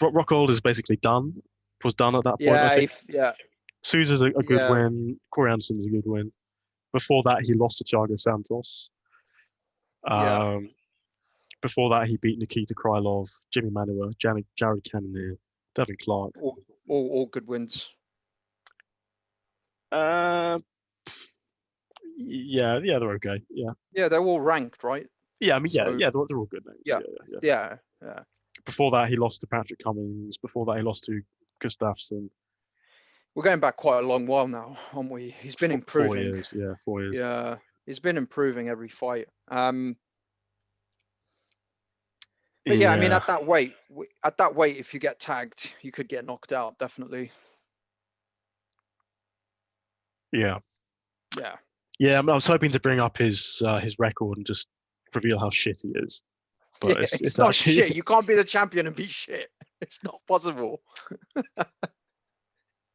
Speaker 2: Rockhold is basically done. Was done at that point. I think.
Speaker 1: Yeah.
Speaker 2: Souza's a good win. Corey Anderson's a good win. Before that, he lost to Thiago Santos. Before that, he beat Nikita Krylov, Jimmy Manuwa, Jared Cannonier, Devin Clark.
Speaker 1: All good wins.
Speaker 2: Yeah, they're okay.
Speaker 1: Yeah, they're all ranked, right?
Speaker 2: Yeah, I mean, they're all good names.
Speaker 1: Yeah.
Speaker 2: Before that, he lost to Patrick Cummings. Before that, he lost to Gustafsson.
Speaker 1: We're going back quite a long while now, aren't we? He's been improving.
Speaker 2: 4 years, 4 years.
Speaker 1: Yeah, he's been improving every fight. But yeah, I mean, at that weight, if you get tagged, you could get knocked out, definitely.
Speaker 2: Yeah.
Speaker 1: Yeah.
Speaker 2: Yeah, I was hoping to bring up his record and just reveal how shit he is. But it's
Speaker 1: not actually, shit. You can't be the champion and be shit. It's not possible.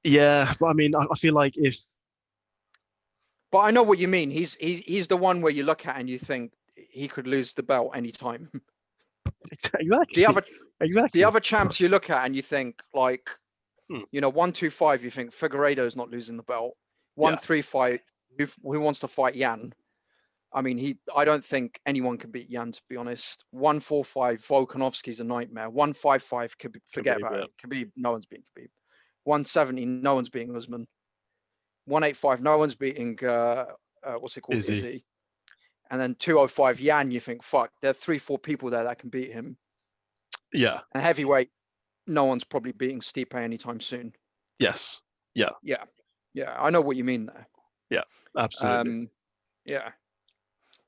Speaker 2: Yeah, but I mean, I feel like if.
Speaker 1: But I know what you mean. He's the one where you look at and you think he could lose the belt anytime.
Speaker 2: Exactly.
Speaker 1: The other champs you look at and you think like, 125. You think Figueiredo's not losing the belt. 135. Who wants to fight Jan? I mean, I don't think anyone can beat Jan, to be honest. 145, Volkanovski's a nightmare. 155, forget about it. Khabib, no one's beating Khabib. 170, no one's beating Usman. 185, no one's beating what's it called, Izzy. And then 205, Jan, you think, fuck, there are 3-4 people there that can beat him.
Speaker 2: Yeah.
Speaker 1: And heavyweight, no one's probably beating Stipe anytime soon.
Speaker 2: Yes. Yeah.
Speaker 1: Yeah, I know what you mean there.
Speaker 2: Yeah, absolutely.
Speaker 1: Yeah.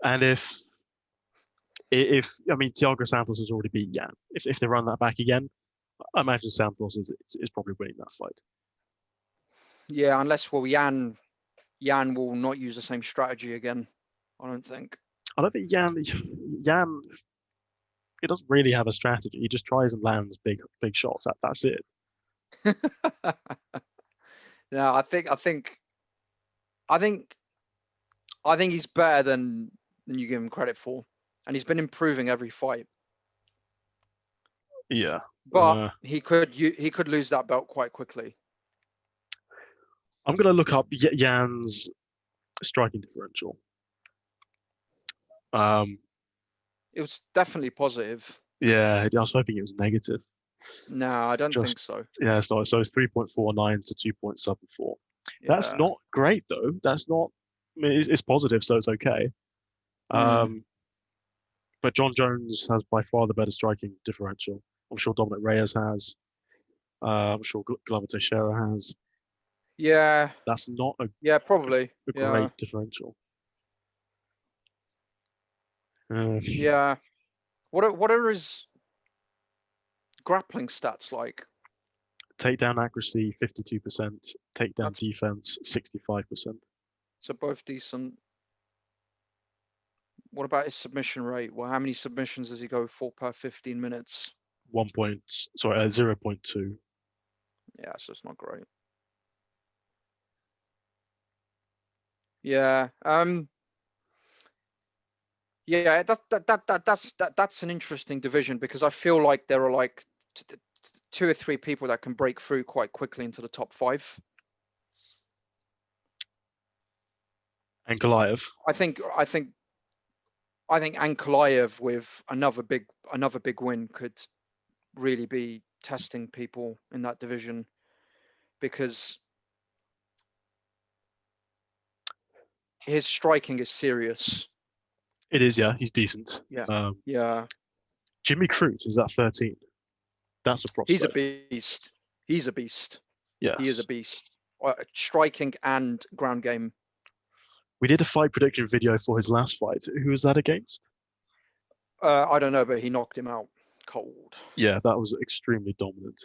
Speaker 2: And if I mean, Thiago Santos has already beat Jan. If they run that back again, I imagine Santos is probably winning that fight.
Speaker 1: Yeah, unless Jan will not use the same strategy again. I don't think
Speaker 2: Jan he doesn't really have a strategy. He just tries and lands big shots. That's it.
Speaker 1: No, I think he's better than you give him credit for, and he's been improving every fight.
Speaker 2: Yeah,
Speaker 1: but he could lose that belt quite quickly.
Speaker 2: I'm gonna look up Jan's striking differential.
Speaker 1: It was definitely positive.
Speaker 2: Yeah, I was hoping it was negative.
Speaker 1: No, I don't think so.
Speaker 2: Yeah, it's not. So it's 3.49 to 2.74. Yeah. That's not great though. That's not. I mean, it's positive, so it's okay. But John Jones has by far the better striking differential. I'm sure Dominic Reyes has. I'm sure Glover Teixeira has.
Speaker 1: Yeah.
Speaker 2: That's not a
Speaker 1: probably
Speaker 2: a great differential.
Speaker 1: Yeah. What are his grappling stats like?
Speaker 2: Takedown accuracy 52%, takedown defense 65%.
Speaker 1: So both decent. What about his submission rate? Well, how many submissions does he go for per 15 minutes?
Speaker 2: 0.2.
Speaker 1: Yeah, so it's not great. Yeah. Yeah, that's an interesting division because I feel like there are like 2 or 3 people that can break through quite quickly into the top 5.
Speaker 2: And Goliath.
Speaker 1: I think Ankalaev with another big win could really be testing people in that division because his striking is serious.
Speaker 2: It is, yeah. He's decent.
Speaker 1: Yeah. Yeah.
Speaker 2: Jimmy Crute is at 13. That's a prospect.
Speaker 1: He's a beast.
Speaker 2: Yes.
Speaker 1: He is a beast. Striking and ground game.
Speaker 2: We did a fight prediction video for his last fight. Who was that against?
Speaker 1: I don't know, but he knocked him out cold.
Speaker 2: Yeah, that was extremely dominant.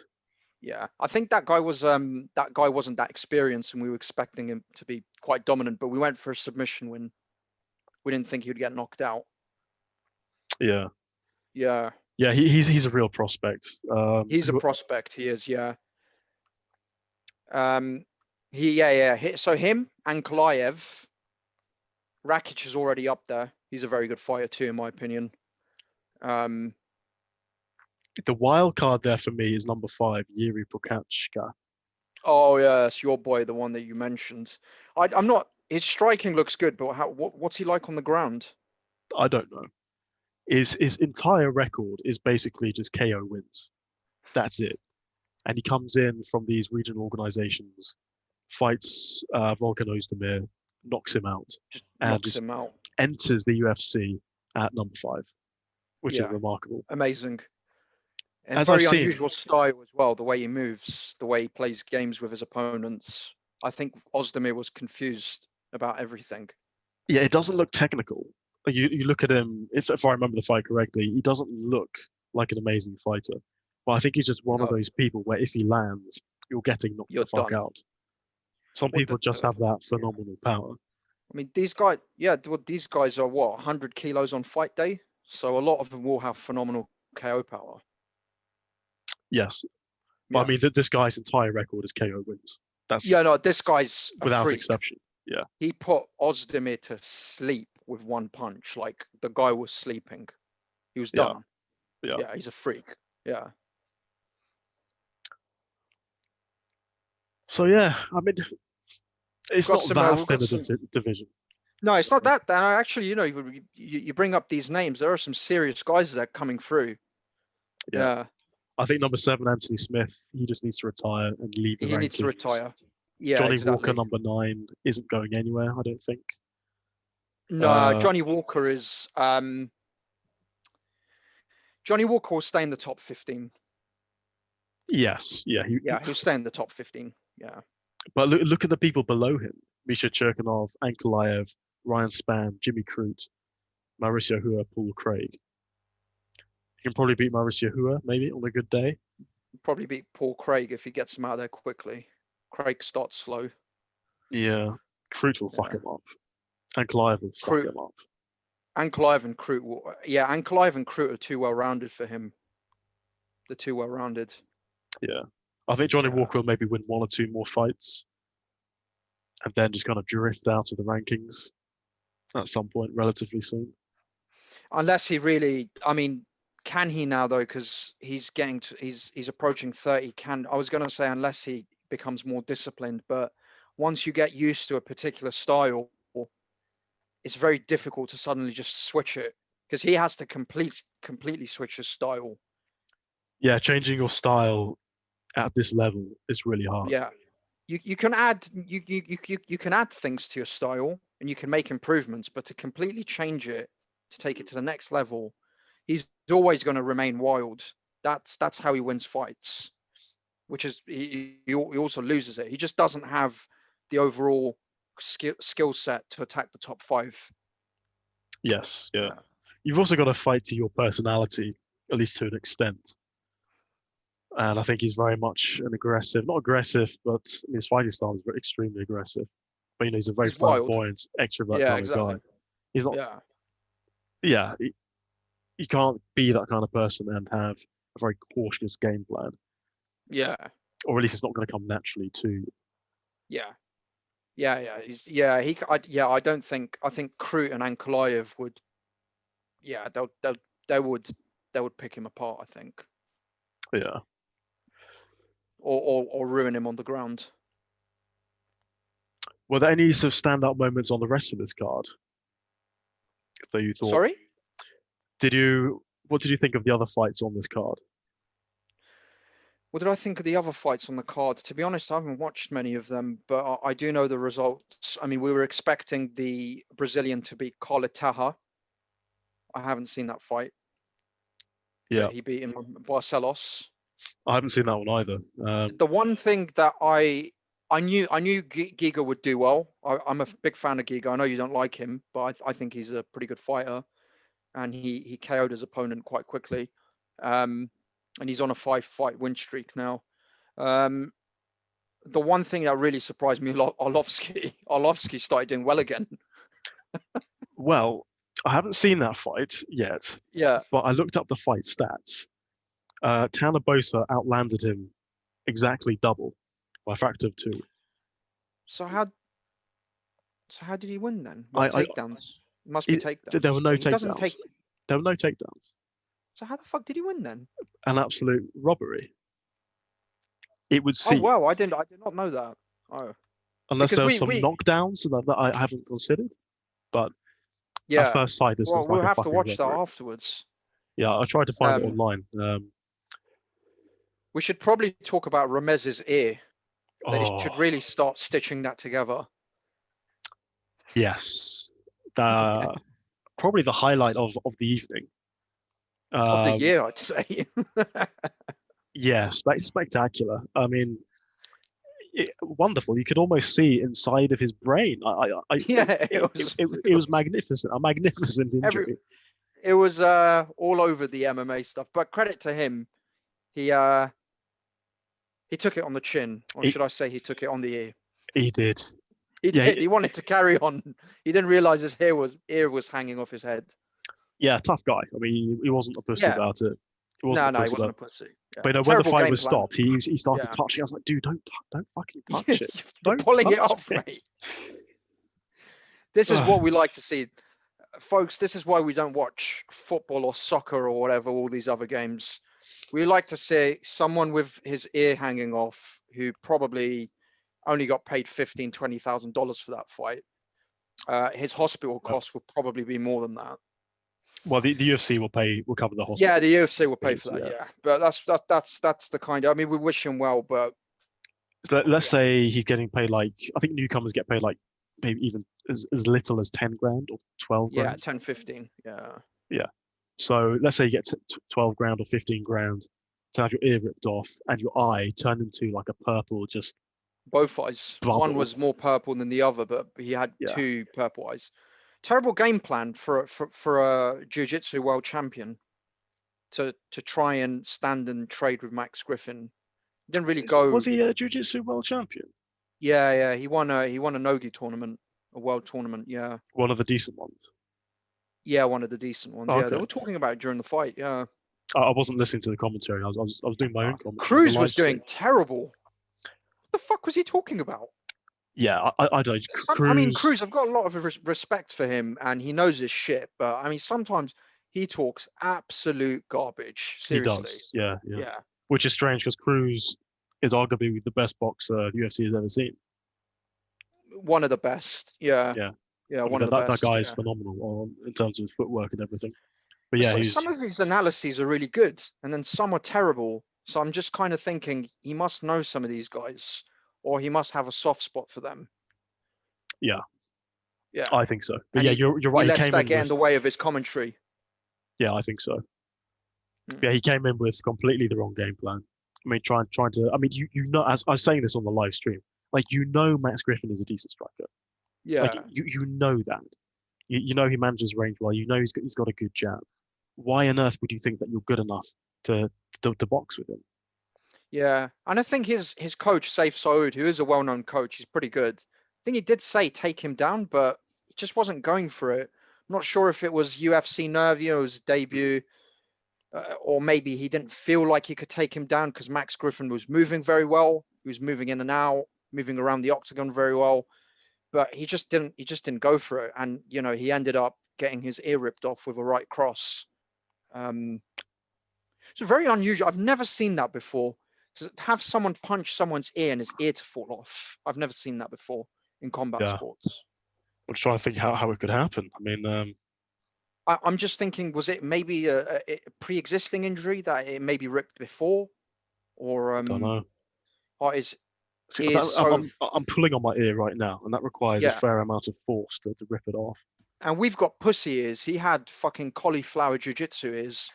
Speaker 1: Yeah, I think that guy wasn't that experienced, and we were expecting him to be quite dominant. But we went for a submission win. We didn't think he would get knocked out.
Speaker 2: Yeah.
Speaker 1: Yeah.
Speaker 2: Yeah, he's a real prospect.
Speaker 1: He's a prospect. He is. Yeah. So him and Kalaev, Rakic is already up there. He's a very good fighter too, in my opinion.
Speaker 2: The wild card there for me is number 5, Yuri Prochazka.
Speaker 1: Oh yeah, it's your boy, the one that you mentioned. I'm not. His striking looks good, but what's he like on the ground?
Speaker 2: I don't know. His entire record is basically just KO wins. That's it. And he comes in from these regional organizations, fights Volkan Ozdemir, knocks him out,
Speaker 1: Just
Speaker 2: and
Speaker 1: knocks him out.
Speaker 2: enters the UFC at number 5, which is remarkable.
Speaker 1: Amazing. And
Speaker 2: As
Speaker 1: very
Speaker 2: I've seen,
Speaker 1: unusual style as well, the way he moves, the way he plays games with his opponents. I think Ozdemir was confused about everything.
Speaker 2: Yeah, it doesn't look technical. You look at him, if I remember the fight correctly, he doesn't look like an amazing fighter. But I think he's just one of those people where if he lands, you're getting knocked the fuck out. Some people just have that phenomenal power.
Speaker 1: I mean, these guys are 100 kilos on fight day? So a lot of them will have phenomenal KO power.
Speaker 2: Yes. But I mean, this guy's entire record is KO wins. That's
Speaker 1: this guy's a
Speaker 2: without
Speaker 1: freak.
Speaker 2: exception. Yeah.
Speaker 1: He put Ozdemir to sleep with one punch. Like, the guy was sleeping. He was done. Yeah, he's a freak. Yeah.
Speaker 2: So yeah, I mean, it's not that thin a division.
Speaker 1: No, it's not that. And actually, you bring up these names. There are some serious guys that are coming through. Yeah.
Speaker 2: I think number 7, Anthony Smith, he just needs to retire and leave the rankings.
Speaker 1: He needs to retire. Yeah,
Speaker 2: Johnny Walker, number 9, isn't going anywhere, I don't think.
Speaker 1: No, Johnny Walker is... Johnny Walker will stay in the top 15.
Speaker 2: Yes, yeah.
Speaker 1: He'll stay in the top 15, yeah.
Speaker 2: But look at the people below him. Misha Cherkanov, Ankalaev, Ryan Spann, Jimmy Crute, Mauricio Hua, Paul Craig. You can probably beat Mauricio Hua, maybe, on a good day.
Speaker 1: Probably beat Paul Craig if he gets him out there quickly. Craig starts slow.
Speaker 2: Yeah, Crute will fuck him up. Ankalaev will fuck him up.
Speaker 1: Ankalaev and Crute Ankalaev and Crute are too well-rounded for him. They're too well-rounded.
Speaker 2: Yeah. I think Johnny Walker will maybe win 1 or 2 more fights and then just kind of drift out of the rankings at some point relatively soon.
Speaker 1: Unless he really, I mean, can he now though? Because he's approaching 30. I was going to say unless he becomes more disciplined, but once you get used to a particular style, it's very difficult to suddenly just switch it, because he has to completely switch his style.
Speaker 2: Yeah, changing your style at this level is really hard.
Speaker 1: Yeah, you can add you can add things to your style and you can make improvements, but to completely change it, to take it to the next level, he's always going to remain wild. That's how he wins fights, which is he also loses it. He just doesn't have the overall skill set to attack the top 5.
Speaker 2: Yes, yeah. You've also got to fight to your personality, at least to an extent. And I think he's very much not aggressive, but his fighting style is extremely aggressive. But he's a very flamboyant, extrovert kind of guy. He's not. Yeah, you can't be that kind of person and have a very cautious game plan.
Speaker 1: Yeah.
Speaker 2: Or at least it's not going to come naturally to you.
Speaker 1: Yeah. I don't think. I think Crute and Ankalaev would. Yeah, they would pick him apart, I think.
Speaker 2: Yeah.
Speaker 1: Or ruin him on the ground.
Speaker 2: Were there any sort of standout moments on the rest of this card that you thought?
Speaker 1: Sorry?
Speaker 2: What did you think of the other fights on this card?
Speaker 1: What did I think of the other fights on the card? To be honest, I haven't watched many of them, but I do know the results. I mean, we were expecting the Brazilian to beat Coletaha. I haven't seen that fight.
Speaker 2: Yeah.
Speaker 1: He beat him Barcelos.
Speaker 2: I haven't seen that one either.
Speaker 1: The one thing that I knew Giga would do well. I'm a big fan of Giga. I know you don't like him, but I think he's a pretty good fighter, and he KO'd his opponent quite quickly. And he's on a 5-fight win streak now. The one thing that really surprised me, Arlovsky started doing well again.
Speaker 2: Well, I haven't seen that fight yet.
Speaker 1: Yeah.
Speaker 2: But I looked up the fight stats. Tanner Boser outlanded him exactly double by a factor of 2.
Speaker 1: So how did he win then? What, takedowns? Must be takedowns.
Speaker 2: There were no
Speaker 1: He doesn't
Speaker 2: takedowns. There were no takedowns.
Speaker 1: So how the fuck did he win then?
Speaker 2: An absolute robbery. It would
Speaker 1: Oh
Speaker 2: seem.
Speaker 1: wow, I did not know that. Oh.
Speaker 2: Unless there were some knockdowns that I haven't considered. But at first sight, this looks like
Speaker 1: we'll
Speaker 2: a
Speaker 1: have to
Speaker 2: fucking
Speaker 1: watch
Speaker 2: robbery.
Speaker 1: that afterwards.
Speaker 2: Yeah, I tried to find it online.
Speaker 1: We should probably talk about Ramez's ear. They should really start stitching that together.
Speaker 2: Yes. Probably the highlight of the evening.
Speaker 1: Of the year, I'd say.
Speaker 2: Yes, that's spectacular. I mean, wonderful. You could almost see inside of his brain. It was magnificent. A magnificent injury.
Speaker 1: It was all over the MMA stuff. But credit to him, he took it on the chin, or should I say, he took it on the ear.
Speaker 2: He did.
Speaker 1: He did. He wanted to carry on. He didn't realize his ear was hanging off his head.
Speaker 2: Yeah, tough guy. I mean, he wasn't a pussy about it.
Speaker 1: He wasn't a pussy. Yeah.
Speaker 2: But when the fight was stopped, he started touching. I was like, dude, don't fucking touch it.
Speaker 1: You're pulling it off, mate. This is what we like to see. Folks, this is why we don't watch football or soccer or whatever, all these other games. We like to see someone with his ear hanging off who probably only got paid $15,000, $20,000 for that fight. His hospital costs will probably be more than that.
Speaker 2: Well, the UFC will cover the hospital.
Speaker 1: Yeah, the UFC will pay for that. Yeah, but that's the kind of. I mean, we wish him well, but
Speaker 2: so let's say he's getting paid like, I think newcomers get paid like maybe even as little as 10 grand or 12 grand.
Speaker 1: Yeah, 10, 15. Yeah.
Speaker 2: Yeah. So let's say you get 12 grand or 15 grand to have your ear ripped off and your eye turned into like a purple, just
Speaker 1: both eyes.
Speaker 2: bubble.
Speaker 1: One was more purple than the other, but he had 2 purple eyes. Terrible game plan for a jiu-jitsu world champion to try and stand and trade with Max Griffin. Didn't really go.
Speaker 2: Was he a jiu-jitsu world champion?
Speaker 1: Yeah. He won a nogi tournament, a world tournament. Yeah.
Speaker 2: One of the decent ones.
Speaker 1: Yeah, one of the decent ones. Yeah, they were talking about it during the fight. Yeah.
Speaker 2: I wasn't listening to the commentary. I was doing my own commentary.
Speaker 1: Cruz was doing terrible. What the fuck was he talking about?
Speaker 2: Yeah, I don't. Cruz...
Speaker 1: I mean, Cruz, I've got a lot of respect for him, and he knows his shit. But I mean, sometimes he talks absolute garbage. Seriously.
Speaker 2: He does. Yeah. Which is strange because Cruz is arguably the best boxer the UFC has ever seen.
Speaker 1: One of the best. Yeah. One of the best.
Speaker 2: That guy is phenomenal in terms of footwork and everything. But yeah,
Speaker 1: some of his analyses are really good, and then some are terrible. So I'm just kind of thinking he must know some of these guys, or he must have a soft spot for them.
Speaker 2: Yeah, I think so. But
Speaker 1: and
Speaker 2: you're right.
Speaker 1: He lets that get in the way of his commentary.
Speaker 2: Yeah, I think so. Yeah, he came in with completely the wrong game plan. I mean, trying to. I mean, you know, as I was saying this on the live stream, like Max Griffin is a decent striker.
Speaker 1: Yeah.
Speaker 2: Like you know that. You know he manages range well. You know he's got a good jab. Why on earth would you think that you're good enough to box with him?
Speaker 1: Yeah, and I think his coach, Saif Saud, who is a well-known coach, he's pretty good. I think he did say take him down, but he just wasn't going for it. I'm not sure if it was UFC nerve, it was debut, or maybe he didn't feel like he could take him down because Max Griffin was moving very well. He was moving in and out, moving around the octagon very well, but he just didn't go for it. And he ended up getting his ear ripped off with a right cross. It's very unusual. I've never seen that before. To have someone punch someone's ear and his ear to fall off. I've never seen that before in combat sports.
Speaker 2: I'm trying to think how it could happen. I mean,
Speaker 1: I'm just thinking, was it maybe a pre-existing injury that it maybe ripped before, or
Speaker 2: I don't know.
Speaker 1: Or
Speaker 2: I'm pulling on my ear right now, and that requires a fair amount of force to rip it off.
Speaker 1: And we've got pussy ears. He had fucking cauliflower jiu-jitsu ears.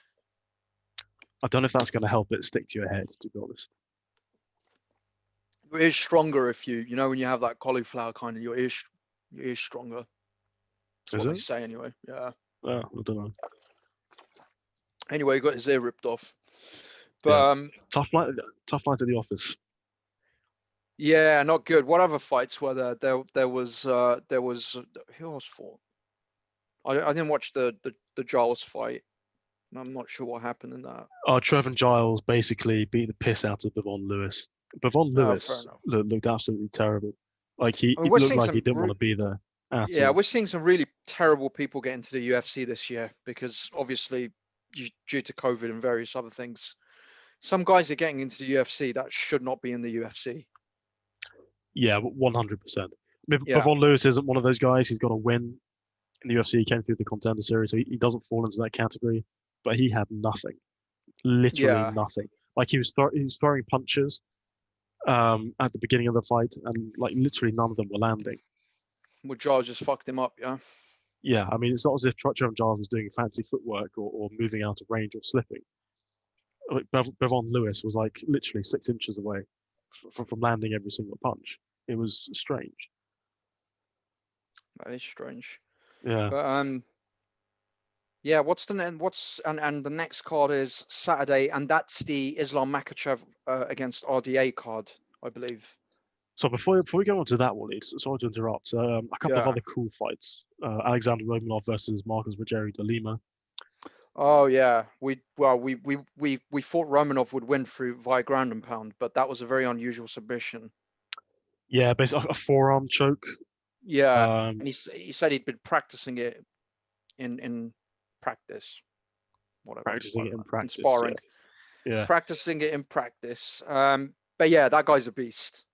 Speaker 2: I don't know if that's going to help it stick to your head, to be honest.
Speaker 1: Your ear's stronger if when you have that cauliflower kind of, your ear's stronger. That's what they say anyway. Yeah.
Speaker 2: I don't know.
Speaker 1: Anyway, he got his ear ripped off. But
Speaker 2: tough night at the office.
Speaker 1: Yeah, not good. What other fights were there? There was who else fought? I didn't watch the Giles fight. I'm not sure what happened in that.
Speaker 2: Trevor Giles basically beat the piss out of Bevon Lewis. Bevon Lewis looked absolutely terrible. Like he looked like he didn't want to be there at all.
Speaker 1: We're seeing some really terrible people get into the UFC this year because obviously due to COVID and various other things, some guys are getting into the UFC that should not be in the UFC.
Speaker 2: Yeah, 100%. Bevon Lewis isn't one of those guys. He's got a win in the UFC. He came through the Contender Series, so he doesn't fall into that category. But he had nothing, literally nothing. Like he was throwing punches at the beginning of the fight, and like literally none of them were landing.
Speaker 1: Well, Giles just fucked him up, yeah.
Speaker 2: Yeah, I mean, it's not as if Trevor Giles was doing fancy footwork or moving out of range or slipping. Like Bevon Lewis was like literally 6 inches away from landing every single punch. It was strange.
Speaker 1: That is strange.
Speaker 2: Yeah.
Speaker 1: But yeah, and the next card is Saturday, and that's the Islam Makhachev against RDA card, I believe.
Speaker 2: So before we go on to that one, sorry to interrupt. A couple of other cool fights: Alexander Romanov versus Marcos Rogério de Lima.
Speaker 1: Oh yeah, we thought Romanov would win via ground and pound, but that was a very unusual submission.
Speaker 2: Yeah, basically a forearm choke.
Speaker 1: Yeah, and he said he'd been practicing it in practice. Whatever.
Speaker 2: Practicing it in practice.
Speaker 1: In sparring.
Speaker 2: Yeah.
Speaker 1: Practicing it in practice. But yeah, that guy's a beast.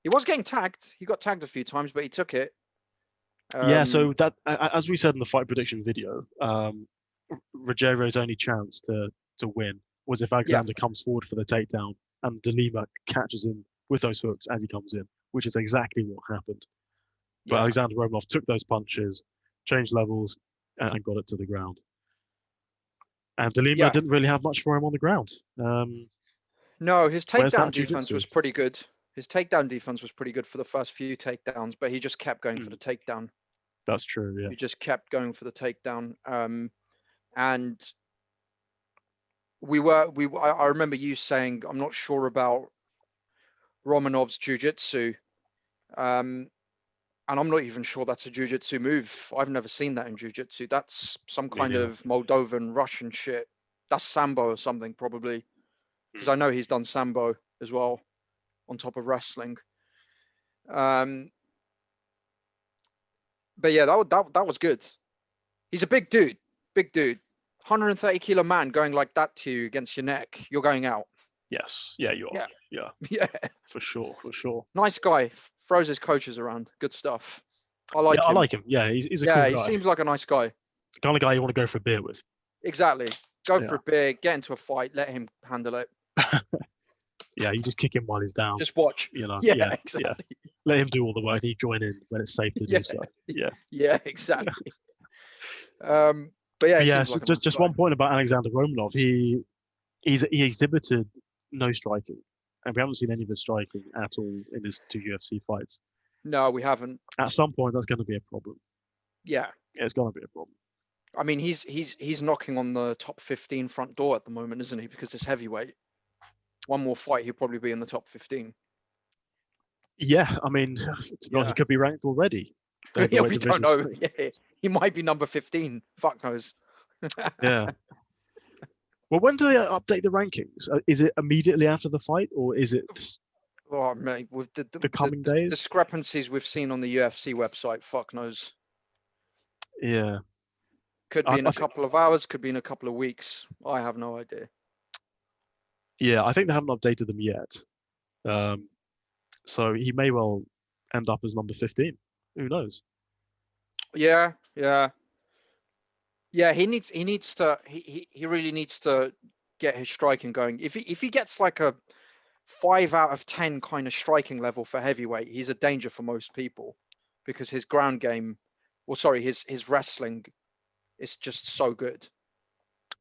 Speaker 1: He was getting tagged. He got tagged a few times, but he took it.
Speaker 2: Yeah, so that, as we said in the fight prediction video, Rogerio's only chance to win was if Alexander comes forward for the takedown and De Lima catches him with those hooks as he comes in, which is exactly what happened. But Alexander Romanov took those punches, changed levels, and got it to the ground. And De Lima didn't really have much for him on the ground.
Speaker 1: No, his takedown defense was pretty good. His takedown defense was pretty good for the first few takedowns, but he just kept going for the takedown.
Speaker 2: That's true, yeah.
Speaker 1: He just kept going for the takedown. And I remember you saying, I'm not sure about Romanov's jiu-jitsu. And I'm not even sure that's a jiu-jitsu move. I've never seen that in jiu-jitsu. That's some kind of Moldovan, Russian shit. That's Sambo or something, probably. Because I know he's done Sambo as well, on top of wrestling. But yeah, that was good. He's a big dude. 130 kilo man going like that to you against your neck. You're going out.
Speaker 2: Yes. Yeah, you are.
Speaker 1: Yeah.
Speaker 2: For sure.
Speaker 1: Nice guy. Throws his coaches around. Good stuff. I like him.
Speaker 2: I like him. Yeah, he's a cool guy.
Speaker 1: Yeah, he seems like a nice guy.
Speaker 2: The kind of guy you want to go for a beer with.
Speaker 1: Exactly. Go for a beer, get into a fight, let him handle it.
Speaker 2: Yeah, you just kick him while he's down.
Speaker 1: Just watch.
Speaker 2: You know.
Speaker 1: Yeah, exactly.
Speaker 2: Yeah. Let him do all the work. You join in when it's safe to do so. Yeah.
Speaker 1: Yeah, exactly. But yeah,
Speaker 2: so just one point about Alexander Romanov. He exhibited no striking, and we haven't seen any of his striking at all in his 2 UFC fights.
Speaker 1: No, we haven't.
Speaker 2: At some point, that's going to be a problem.
Speaker 1: Yeah,
Speaker 2: it's going to be a problem.
Speaker 1: I mean, he's knocking on the top 15 front door at the moment, isn't he? Because it's heavyweight. One more fight, he'll probably be in the top 15.
Speaker 2: Yeah, I mean, to be honest, he could be ranked already.
Speaker 1: Yeah, we don't know. Yeah, he might be number 15. Fuck knows.
Speaker 2: Yeah. Well, when do they update the rankings? Is it immediately after the fight, or is it?
Speaker 1: Oh mate, with the
Speaker 2: coming days,
Speaker 1: discrepancies we've seen on the UFC website, fuck knows.
Speaker 2: Yeah.
Speaker 1: Could be in a couple of hours. Could be in a couple of weeks. I have no idea.
Speaker 2: Yeah, I think they haven't updated them yet. So he may well end up as number 15. Who knows?
Speaker 1: Yeah. He really needs to get his striking going. If he gets like a 5 out of 10 kind of striking level for heavyweight, he's a danger for most people because his ground game, his wrestling is just so good.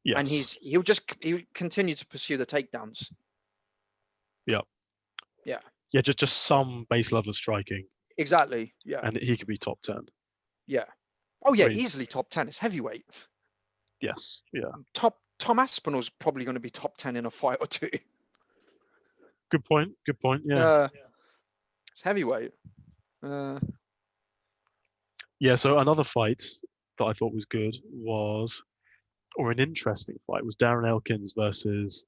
Speaker 2: Yes.
Speaker 1: And he'll continue to pursue the takedowns.
Speaker 2: Yeah.
Speaker 1: Yeah.
Speaker 2: Yeah, just some base level of striking.
Speaker 1: Exactly. Yeah.
Speaker 2: And he could be top 10.
Speaker 1: Yeah. Oh yeah, easily top 10. It's heavyweight.
Speaker 2: Yes. Yeah.
Speaker 1: Tom Aspinall's probably going to be top 10 in a fight or two.
Speaker 2: Good point. Yeah.
Speaker 1: It's heavyweight.
Speaker 2: Yeah. So another fight that I thought was good or an interesting fight, was Darren Elkins versus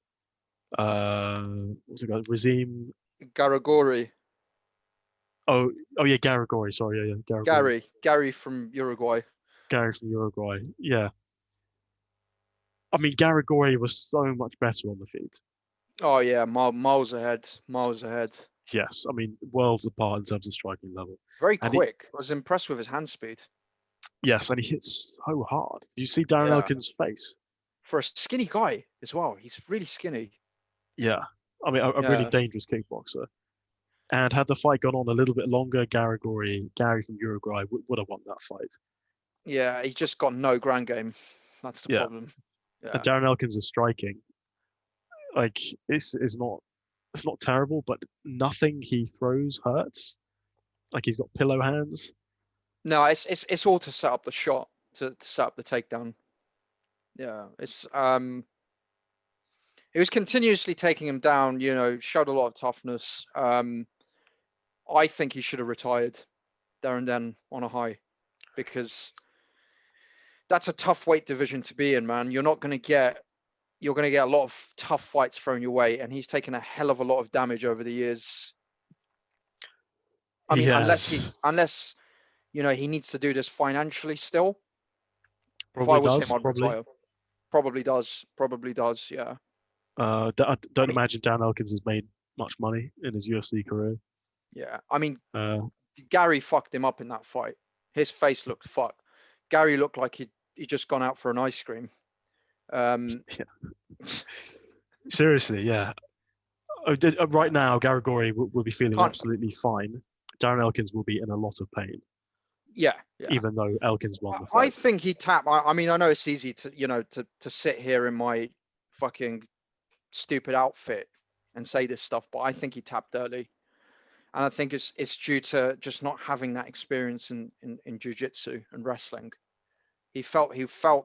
Speaker 2: what's it called? Razim.
Speaker 1: Garagori.
Speaker 2: Oh yeah, Garagori. Sorry, yeah, Garagori.
Speaker 1: Gary from Uruguay.
Speaker 2: Gary from Uruguay. Yeah. I mean, Garagori was so much better on the feet.
Speaker 1: Oh yeah, miles ahead. Miles ahead.
Speaker 2: Yes, I mean, worlds apart in terms of striking level.
Speaker 1: Very quick. I was impressed with his hand speed.
Speaker 2: Yes, and he hits so hard. You see Darren Elkins' face.
Speaker 1: For a skinny guy as well, he's really skinny.
Speaker 2: Yeah, I mean, a really dangerous kickboxer. And had the fight gone on a little bit longer, Gary from Uruguay would have won that fight.
Speaker 1: Yeah, he's just got no ground game. That's the problem. Yeah.
Speaker 2: And Darren Elkins is striking. Like, it's not terrible, but nothing he throws hurts. Like, he's got pillow hands.
Speaker 1: No, it's all to set up the shot, to set up the takedown. Yeah, it's he was continuously taking him down. Showed a lot of toughness. I think he should have retired there and then on a high, because that's a tough weight division to be in, man. You're going to get a lot of tough fights thrown your way, and he's taken a hell of a lot of damage over the years. I mean, unless he needs to do this financially still.
Speaker 2: Probably
Speaker 1: if I was
Speaker 2: does,
Speaker 1: him, I'd retire. Probably does. Yeah.
Speaker 2: I don't imagine Dan Elkins has made much money in his UFC career.
Speaker 1: Yeah, I mean, Gary fucked him up in that fight. His face looked fucked. Gary looked like he'd just gone out for an ice cream.
Speaker 2: Seriously, yeah. Right now, Garagori will be feeling absolutely fine. Darren Elkins will be in a lot of pain.
Speaker 1: Yeah.
Speaker 2: Even though Elkins won the fight.
Speaker 1: I think he tapped. I mean, I know it's easy to to sit here in my fucking stupid outfit and say this stuff, but I think he tapped early, and I think it's due to just not having that experience in jiu-jitsu and wrestling. He felt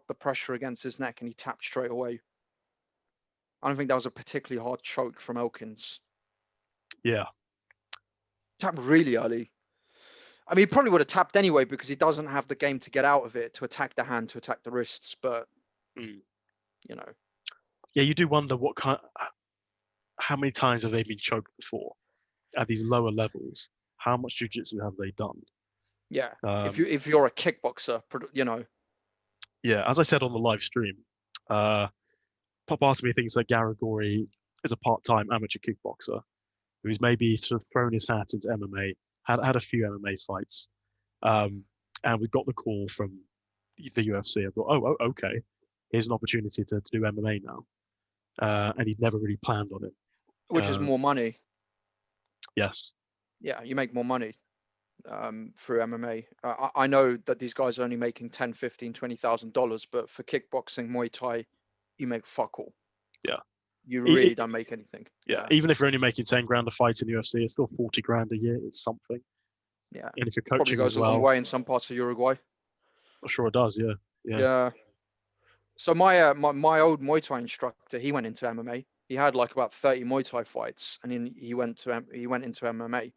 Speaker 1: the pressure against his neck, and he tapped straight away. I don't think that was a particularly hard choke from Elkins.
Speaker 2: Yeah.
Speaker 1: Tapped really early. I mean, he probably would have tapped anyway, because he doesn't have the game to get out of it, to attack the hand, to attack the wrists. But
Speaker 2: yeah, you do wonder how many times have they been choked before at these lower levels? How much jiu-jitsu have they done?
Speaker 1: Yeah, if you're a kickboxer,
Speaker 2: Yeah, as I said on the live stream, Pop asked me things like Garagori is a part-time amateur kickboxer who's maybe sort of thrown his hat into MMA, had a few MMA fights, and we got the call from the UFC. I thought, oh, okay, here's an opportunity to do MMA now, and he'd never really planned on it.
Speaker 1: Which is more money.
Speaker 2: Yes.
Speaker 1: Yeah, you make more money through MMA. I know that these guys are only making $10,000, $15,000, $20,000, but for kickboxing, Muay Thai, you make fuck all.
Speaker 2: Yeah.
Speaker 1: You really don't make anything.
Speaker 2: Yeah. Even if you're only making 10 grand a fight in the UFC, it's still 40 grand a year. It's something.
Speaker 1: Yeah.
Speaker 2: And if you're coaching
Speaker 1: probably goes a long way in some parts of Uruguay.
Speaker 2: I'm sure it does. Yeah.
Speaker 1: Yeah. So my old Muay Thai instructor, he went into MMA. He had like about 30 Muay Thai fights, and then he went into MMA.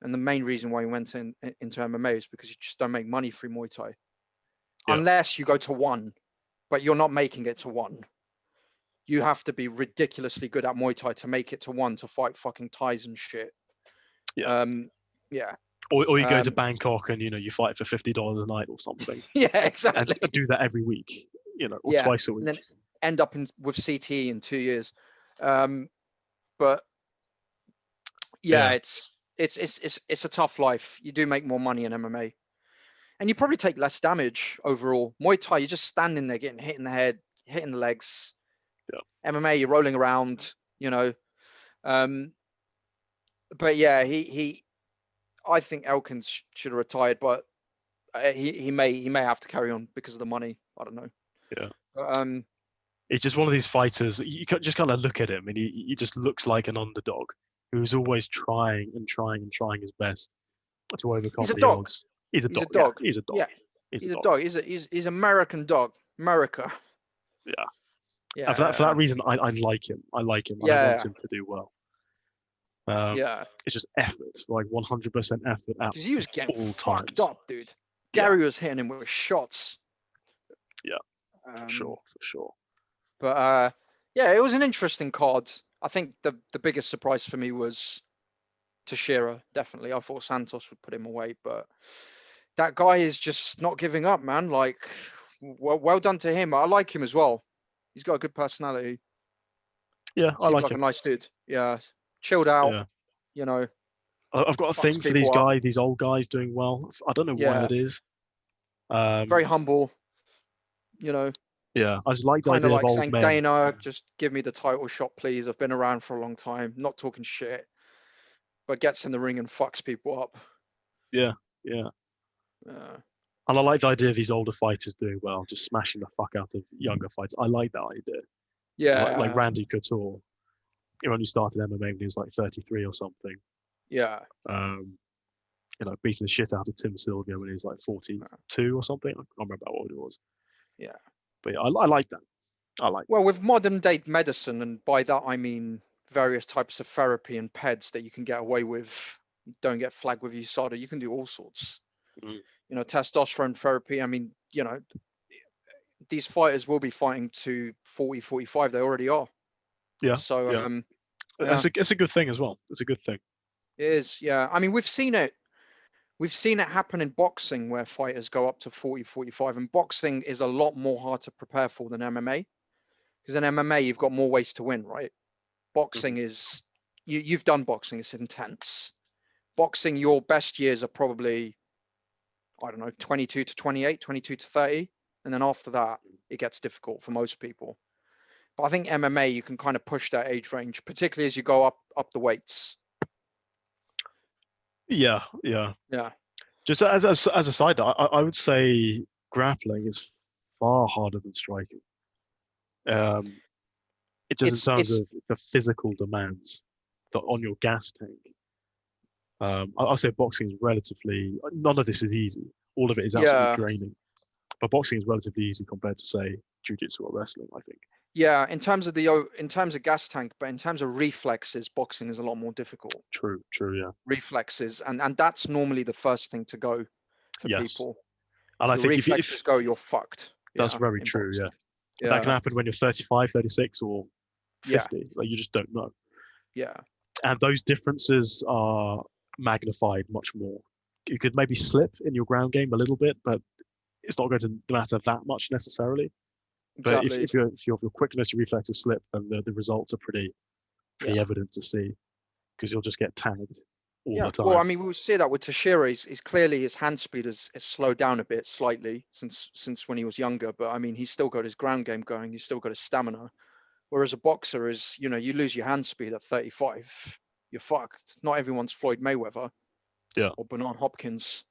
Speaker 1: And the main reason why he went into MMA is because you just don't make money through Muay Thai, unless you go to one, but you're not making it to one. You have to be ridiculously good at Muay Thai to make it to one, to fight fucking Thais and shit.
Speaker 2: Yeah.
Speaker 1: Yeah.
Speaker 2: Or you go to Bangkok and you fight for $50 a night or something.
Speaker 1: Yeah, exactly.
Speaker 2: And do that every week, or twice a week.
Speaker 1: And then end up with CTE in 2 years. But it's a tough life. You do make more money in MMA, and you probably take less damage overall. Muay Thai, you're just standing there getting hit in the head, hitting the legs.
Speaker 2: Yeah.
Speaker 1: MMA, you're rolling around. But yeah, I think Elkins should have retired, but he may have to carry on because of the money. I don't know.
Speaker 2: Yeah.
Speaker 1: But,
Speaker 2: it's just one of these fighters. You just kind of look at him, and he just looks like an underdog who's always trying his best to overcome the odds. He's a dog. Yeah, he's a dog.
Speaker 1: Yeah. He's a dog. He's American dog. America.
Speaker 2: Yeah.
Speaker 1: Yeah.
Speaker 2: And for that reason, I like him. I like him.
Speaker 1: Yeah.
Speaker 2: I want him to do well. It's just effort, like 100% effort out.
Speaker 1: Because he was getting
Speaker 2: all
Speaker 1: fucked
Speaker 2: times.
Speaker 1: up, dude. Gary was hitting him with shots.
Speaker 2: Yeah, for sure.
Speaker 1: But yeah, it was an interesting card. I think the biggest surprise for me was Teixeira, definitely. I thought Santos would put him away, but that guy is just not giving up, man. Like, well done to him. I like him as well. He's got a good personality.
Speaker 2: Yeah, I
Speaker 1: Seems
Speaker 2: like
Speaker 1: like
Speaker 2: him.
Speaker 1: a nice dude. Yeah, chilled out.
Speaker 2: Yeah.
Speaker 1: You know,
Speaker 2: I've got a thing for these guys, these old guys doing well. I don't know why it is.
Speaker 1: Very humble. You know.
Speaker 2: Yeah, I just like the
Speaker 1: Kind of
Speaker 2: idea of
Speaker 1: like
Speaker 2: old
Speaker 1: saying,
Speaker 2: men.
Speaker 1: Dana, just give me the title shot, please. I've been around for a long time. Not talking shit, but gets in the ring and fucks people up.
Speaker 2: Yeah. And I like the idea of these older fighters doing well, just smashing the fuck out of younger fighters. I like that idea.
Speaker 1: Yeah.
Speaker 2: Like Randy Couture. He only started MMA when he was like 33 or something.
Speaker 1: Yeah.
Speaker 2: Beating the shit out of Tim Sylvia when he was like 42 or something. I can't remember what it was.
Speaker 1: Yeah.
Speaker 2: But yeah, I like that.
Speaker 1: Well, with modern day medicine, and by that I mean various types of therapy and PEDs that you can get away with, don't get flagged with USADA. You can do all sorts.
Speaker 2: Mm.
Speaker 1: Testosterone therapy. I mean, these fighters will be fighting to 40, 45. They already are.
Speaker 2: Yeah.
Speaker 1: So
Speaker 2: yeah. It's a good thing as well. It's a good thing.
Speaker 1: It is. Yeah. I mean, we've seen it. We've seen it happen in boxing where fighters go up to 40, 45, and boxing is a lot more hard to prepare for than MMA. Because in MMA, you've got more ways to win, right? Boxing is, you've done boxing, it's intense. Boxing, your best years are probably, I don't know, 22 to 28, 22 to 30. And then after that, it gets difficult for most people. But I think MMA, you can kind of push that age range, particularly as you go up the weights.
Speaker 2: Yeah. Just as a side note, I would say grappling is far harder than striking. It's just in terms of the physical demands on your gas tank. I'll say boxing is relatively, none of this is easy. All of it is absolutely draining. But boxing is relatively easy compared to, say, jiu-jitsu or wrestling, I think.
Speaker 1: Yeah, in terms of gas tank, but in terms of reflexes, boxing is a lot more difficult.
Speaker 2: True, yeah.
Speaker 1: Reflexes, and that's normally the first thing to go for people.
Speaker 2: And I think
Speaker 1: reflexes go, you're fucked.
Speaker 2: That's very true,
Speaker 1: boxing.
Speaker 2: Yeah. That can happen when you're 35, 36, or 50. Yeah. Like, you just don't know.
Speaker 1: Yeah.
Speaker 2: And those differences are magnified much more. You could maybe slip in your ground game a little bit, but it's not going to matter that much necessarily. Exactly. But if your quickness, your reflexes slip, then the results are pretty evident to see, because you'll just get tagged all the time.
Speaker 1: Well, I mean, we see that with Teixeira. He's clearly, his hand speed has slowed down a bit slightly since when he was younger. But I mean, he's still got his ground game going. He's still got his stamina. Whereas a boxer is, you lose your hand speed at 35, you're fucked. Not everyone's Floyd Mayweather.
Speaker 2: Yeah.
Speaker 1: Or Bernard Hopkins.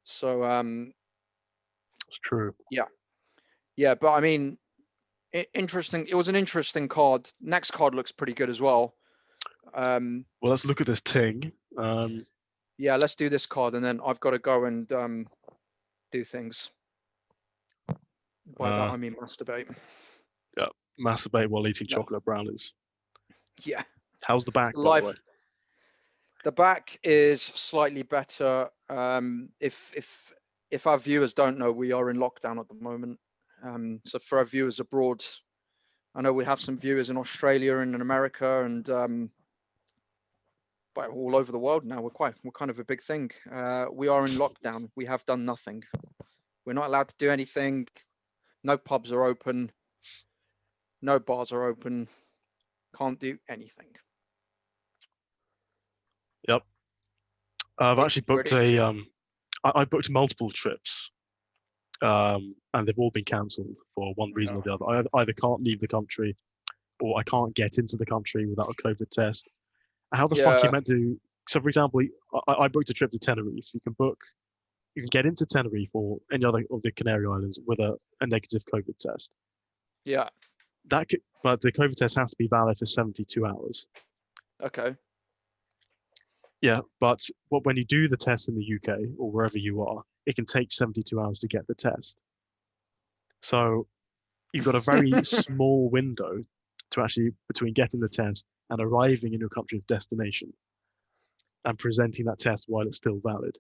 Speaker 1: So
Speaker 2: it's true.
Speaker 1: Yeah, but I mean, interesting. It was an interesting card. Next card looks pretty good as well.
Speaker 2: Well, let's look at this thing.
Speaker 1: Yeah, let's do this card, and then I've got to go and do things. By that I mean masturbate.
Speaker 2: Yeah, masturbate while eating chocolate brownies.
Speaker 1: Yeah.
Speaker 2: How's the back, by the way?
Speaker 1: The back is slightly better. If our viewers don't know, we are in lockdown at the moment. So for our viewers abroad, I know we have some viewers in Australia and in America, and but all over the world now. We're kind of a big thing. We are in lockdown. We have done nothing. We're not allowed to do anything. No pubs are open. No bars are open. Can't do anything.
Speaker 2: Yep. I've actually booked I booked multiple trips, and they've all been cancelled for one reason or the other. I either can't leave the country, or I can't get into the country without a COVID test. How the fuck are you meant to? So, for example, I booked a trip to Tenerife. You can get into Tenerife or any other of the Canary Islands with a negative COVID test.
Speaker 1: Yeah.
Speaker 2: But the COVID test has to be valid for 72 hours.
Speaker 1: Okay.
Speaker 2: Yeah, but when you do the test in the UK or wherever you are, it can take 72 hours to get the test. So you've got a very small window to actually between getting the test and arriving in your country of destination and presenting that test while it's still valid.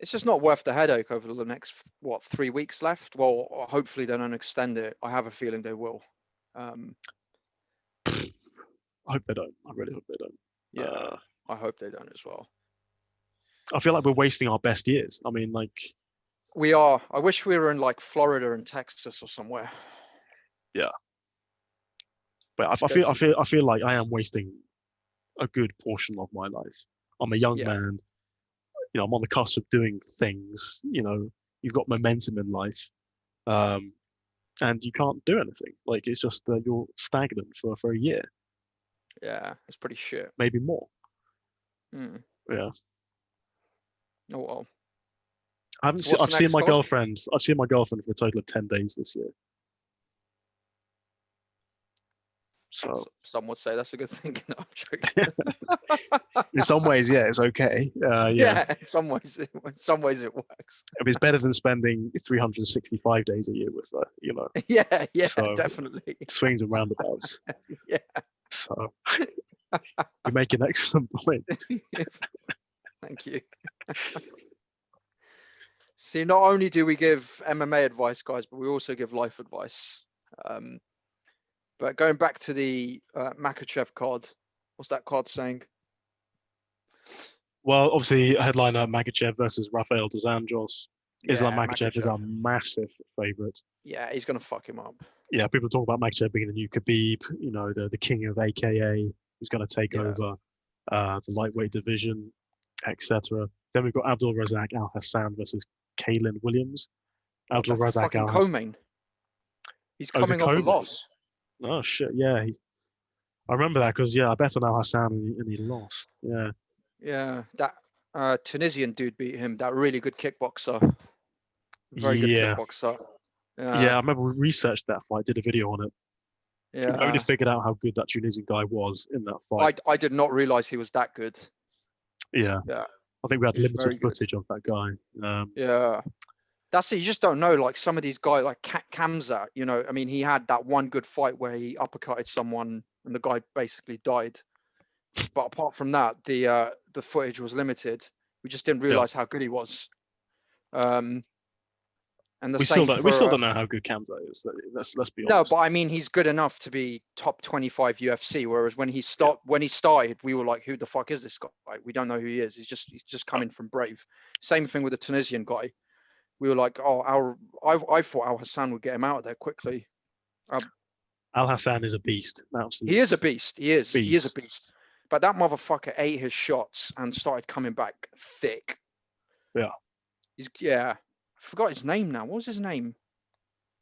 Speaker 1: It's just not worth the headache over the next 3 weeks left. Well, hopefully they don't extend it. I have a feeling they will.
Speaker 2: I hope they don't. I really hope they don't.
Speaker 1: Yeah, I hope they don't as well.
Speaker 2: I feel like we're wasting our best years. I mean, like,
Speaker 1: we are. I wish we were in like Florida and Texas or somewhere.
Speaker 2: Yeah, but I feel like I am wasting a good portion of my life. I'm a young man. You know, I'm on the cusp of doing things. You know, you've got momentum in life, and you can't do anything. Like, it's just you're stagnant for a year.
Speaker 1: Yeah, it's pretty shit.
Speaker 2: Maybe more. Yeah.
Speaker 1: Oh well.
Speaker 2: I've seen my girlfriend. I've seen my girlfriend for a total of 10 days this year. So
Speaker 1: some would say that's a good thing. No, I'm joking.
Speaker 2: In some ways, yeah, it's okay.
Speaker 1: Yeah, in some ways it works.
Speaker 2: It's better than spending 365 days a year with her, you know.
Speaker 1: Yeah,
Speaker 2: so
Speaker 1: definitely.
Speaker 2: Swings and roundabouts.
Speaker 1: Yeah.
Speaker 2: So you make an excellent point.
Speaker 1: Thank you. See, not only do we give MMA advice, guys, but we also give life advice. But going back to the Makhachev card, what's that card saying?
Speaker 2: Well, obviously, headliner Makhachev versus Rafael dos Anjos. Islam Makhachev is a massive favorite.
Speaker 1: Yeah, he's going to fuck him up.
Speaker 2: Yeah, people talk about Makhachev being the new Khabib, you know, the king of AKA, who's going to take over the lightweight division, etc. Then we've got Abdul Razak Al Hassan versus Kaylin Williams. Abdul Razak Al
Speaker 1: Hassan. He's coming off a loss.
Speaker 2: Oh shit! Yeah, I remember that because I bet on Al Hassan and he lost. Yeah.
Speaker 1: Yeah, that Tunisian dude beat him. That really good kickboxer. Very good kickboxer.
Speaker 2: Yeah, I remember we researched that fight, did a video on it.
Speaker 1: Yeah.
Speaker 2: We only figured out how good that Tunisian guy was in that fight.
Speaker 1: I did not realize he was that good.
Speaker 2: Yeah.
Speaker 1: Yeah.
Speaker 2: I think we had limited footage of that guy.
Speaker 1: Yeah. That's it. You just don't know. Like some of these guys, like Kamza, you know, I mean, he had that one good fight where he uppercutted someone and the guy basically died. But apart from that, the footage was limited. We just didn't realize how good he was. And
Speaker 2: we still don't know how good Kamza is. Let's be honest.
Speaker 1: No, but I mean, he's good enough to be top 25 UFC. Whereas when he started, we were like, who the fuck is this guy? We don't know who he is. He's just coming from Brave. Same thing with the Tunisian guy. We were like, I thought Al Hassan would get him out of there quickly.
Speaker 2: Al Hassan is a beast. Absolutely.
Speaker 1: He is a beast. He is a beast. But that motherfucker ate his shots and started coming back thick.
Speaker 2: Yeah.
Speaker 1: I forgot his name now. What was his name?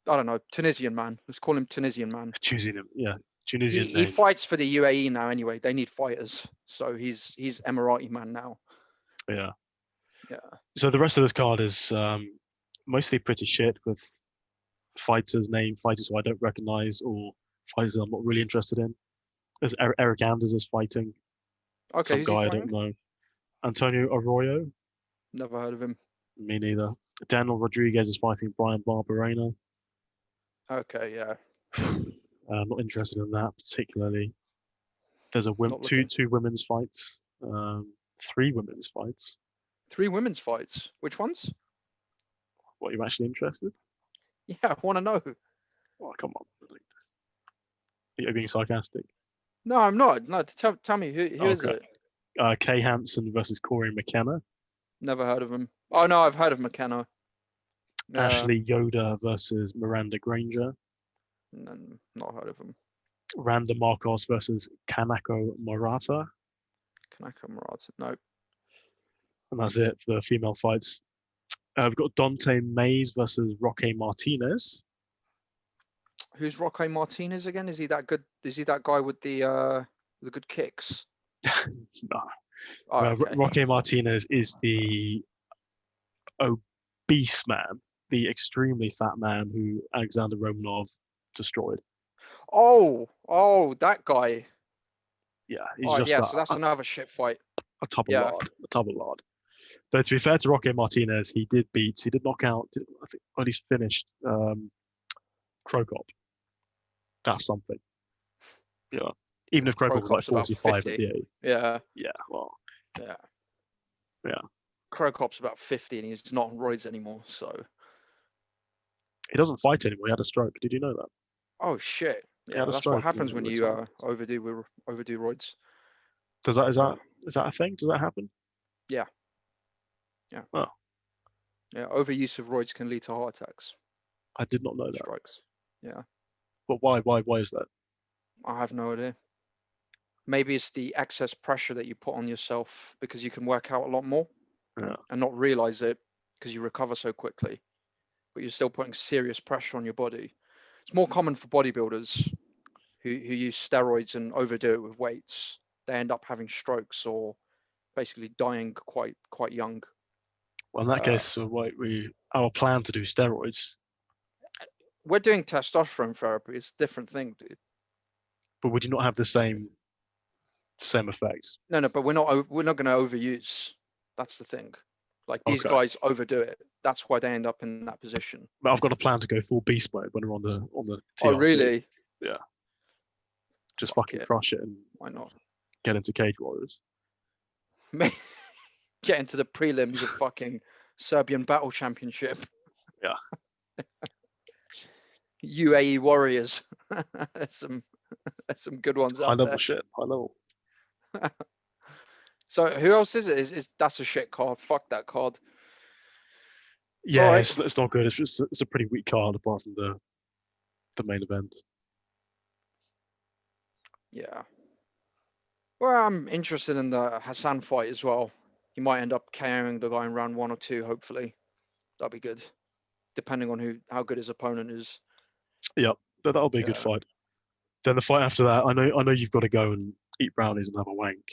Speaker 1: I don't know. Tunisian man. Let's call him Tunisian man.
Speaker 2: Tunisian.
Speaker 1: He fights for the UAE now anyway. They need fighters. So he's Emirati man now.
Speaker 2: Yeah.
Speaker 1: Yeah.
Speaker 2: So the rest of this card is mostly pretty shit with fighters who I don't recognize or fighters I'm not really interested in. There's Eric Anders is fighting.
Speaker 1: Okay,
Speaker 2: some guy I don't know. Antonio Arroyo.
Speaker 1: Never heard of him.
Speaker 2: Me neither. Daniel Rodriguez is fighting Brian Barberena.
Speaker 1: Okay, yeah.
Speaker 2: I'm not interested in that particularly. There's two women's fights, 3 women's fights.
Speaker 1: 3 women's fights. Which ones?
Speaker 2: What, are you actually interested?
Speaker 1: Yeah, I want to know.
Speaker 2: Oh, come on. Are you being sarcastic?
Speaker 1: No, I'm not. No, tell me who is it?
Speaker 2: Kay Hansen versus Corey McKenna.
Speaker 1: Never heard of him. Oh no, I've heard of McKenna.
Speaker 2: Ashley Yoda versus Miranda Granger.
Speaker 1: Not heard of him.
Speaker 2: Randa Marcos versus Kanako Murata.
Speaker 1: No.
Speaker 2: And that's it for the female fights. We've got Dante Mays versus Roque Martinez.
Speaker 1: Who's Roque Martinez again? Is he that good? Is he that guy with the good kicks?
Speaker 2: No.
Speaker 1: Oh, okay.
Speaker 2: Roque Martinez is the obese man, the extremely fat man who Alexander Romanov destroyed.
Speaker 1: Oh, that guid.
Speaker 2: Yeah,
Speaker 1: so that's another shit fight.
Speaker 2: A tub of lard. But to be fair to Roque Martinez, he did knock out, I think, at least finished Krokop. That's something. Yeah. Even if Krokop was like 45 at the 8.
Speaker 1: Yeah.
Speaker 2: Yeah, well.
Speaker 1: Yeah.
Speaker 2: Yeah.
Speaker 1: Krokop's about 50 and he's not on roids anymore. So
Speaker 2: he doesn't fight anymore. He had a stroke. Did you know that?
Speaker 1: Oh shit!
Speaker 2: He had
Speaker 1: Yeah,
Speaker 2: a
Speaker 1: that's what
Speaker 2: stroke.
Speaker 1: happens when you overdo roids.
Speaker 2: Is that a thing? Does that happen?
Speaker 1: Yeah.
Speaker 2: Oh.
Speaker 1: Yeah, overuse of roids can lead to heart attacks.
Speaker 2: I did not know that.
Speaker 1: Strokes. Yeah.
Speaker 2: But why is that?
Speaker 1: I have no idea. Maybe it's the excess pressure that you put on yourself because you can work out a lot more and not realize it because you recover so quickly. But you're still putting serious pressure on your body. It's more common for bodybuilders who use steroids and overdo it with weights. They end up having strokes or basically dying quite young.
Speaker 2: Well, in that case, our plan to do steroids.
Speaker 1: We're doing testosterone therapy. It's a different thing, dude.
Speaker 2: But would you not have the same effects?
Speaker 1: No, but we're not going to overuse. That's the thing. Like these guys overdo it. That's why they end up in that position.
Speaker 2: But I've got a plan to go full beast mode when we're on the TRT.
Speaker 1: Oh really?
Speaker 2: Yeah. Just fucking crush it and
Speaker 1: why not?
Speaker 2: Get into Cage Warriors.
Speaker 1: Get into the prelims of fucking Serbian Battle Championship.
Speaker 2: Yeah.
Speaker 1: UAE Warriors. There's some good ones out there.
Speaker 2: High level.
Speaker 1: So who else is it? Is that's a shit card? Fuck that card.
Speaker 2: Yeah, right. It's not good. It's a pretty weak card apart from the main event.
Speaker 1: Yeah. Well, I'm interested in the Hassan fight as well. He might end up KOing the guy in round 1 or 2, hopefully. That'd be good. Depending on how good his opponent is.
Speaker 2: Yeah, that'll be a good fight. Then the fight after that, I know you've got to go and eat brownies and have a wank.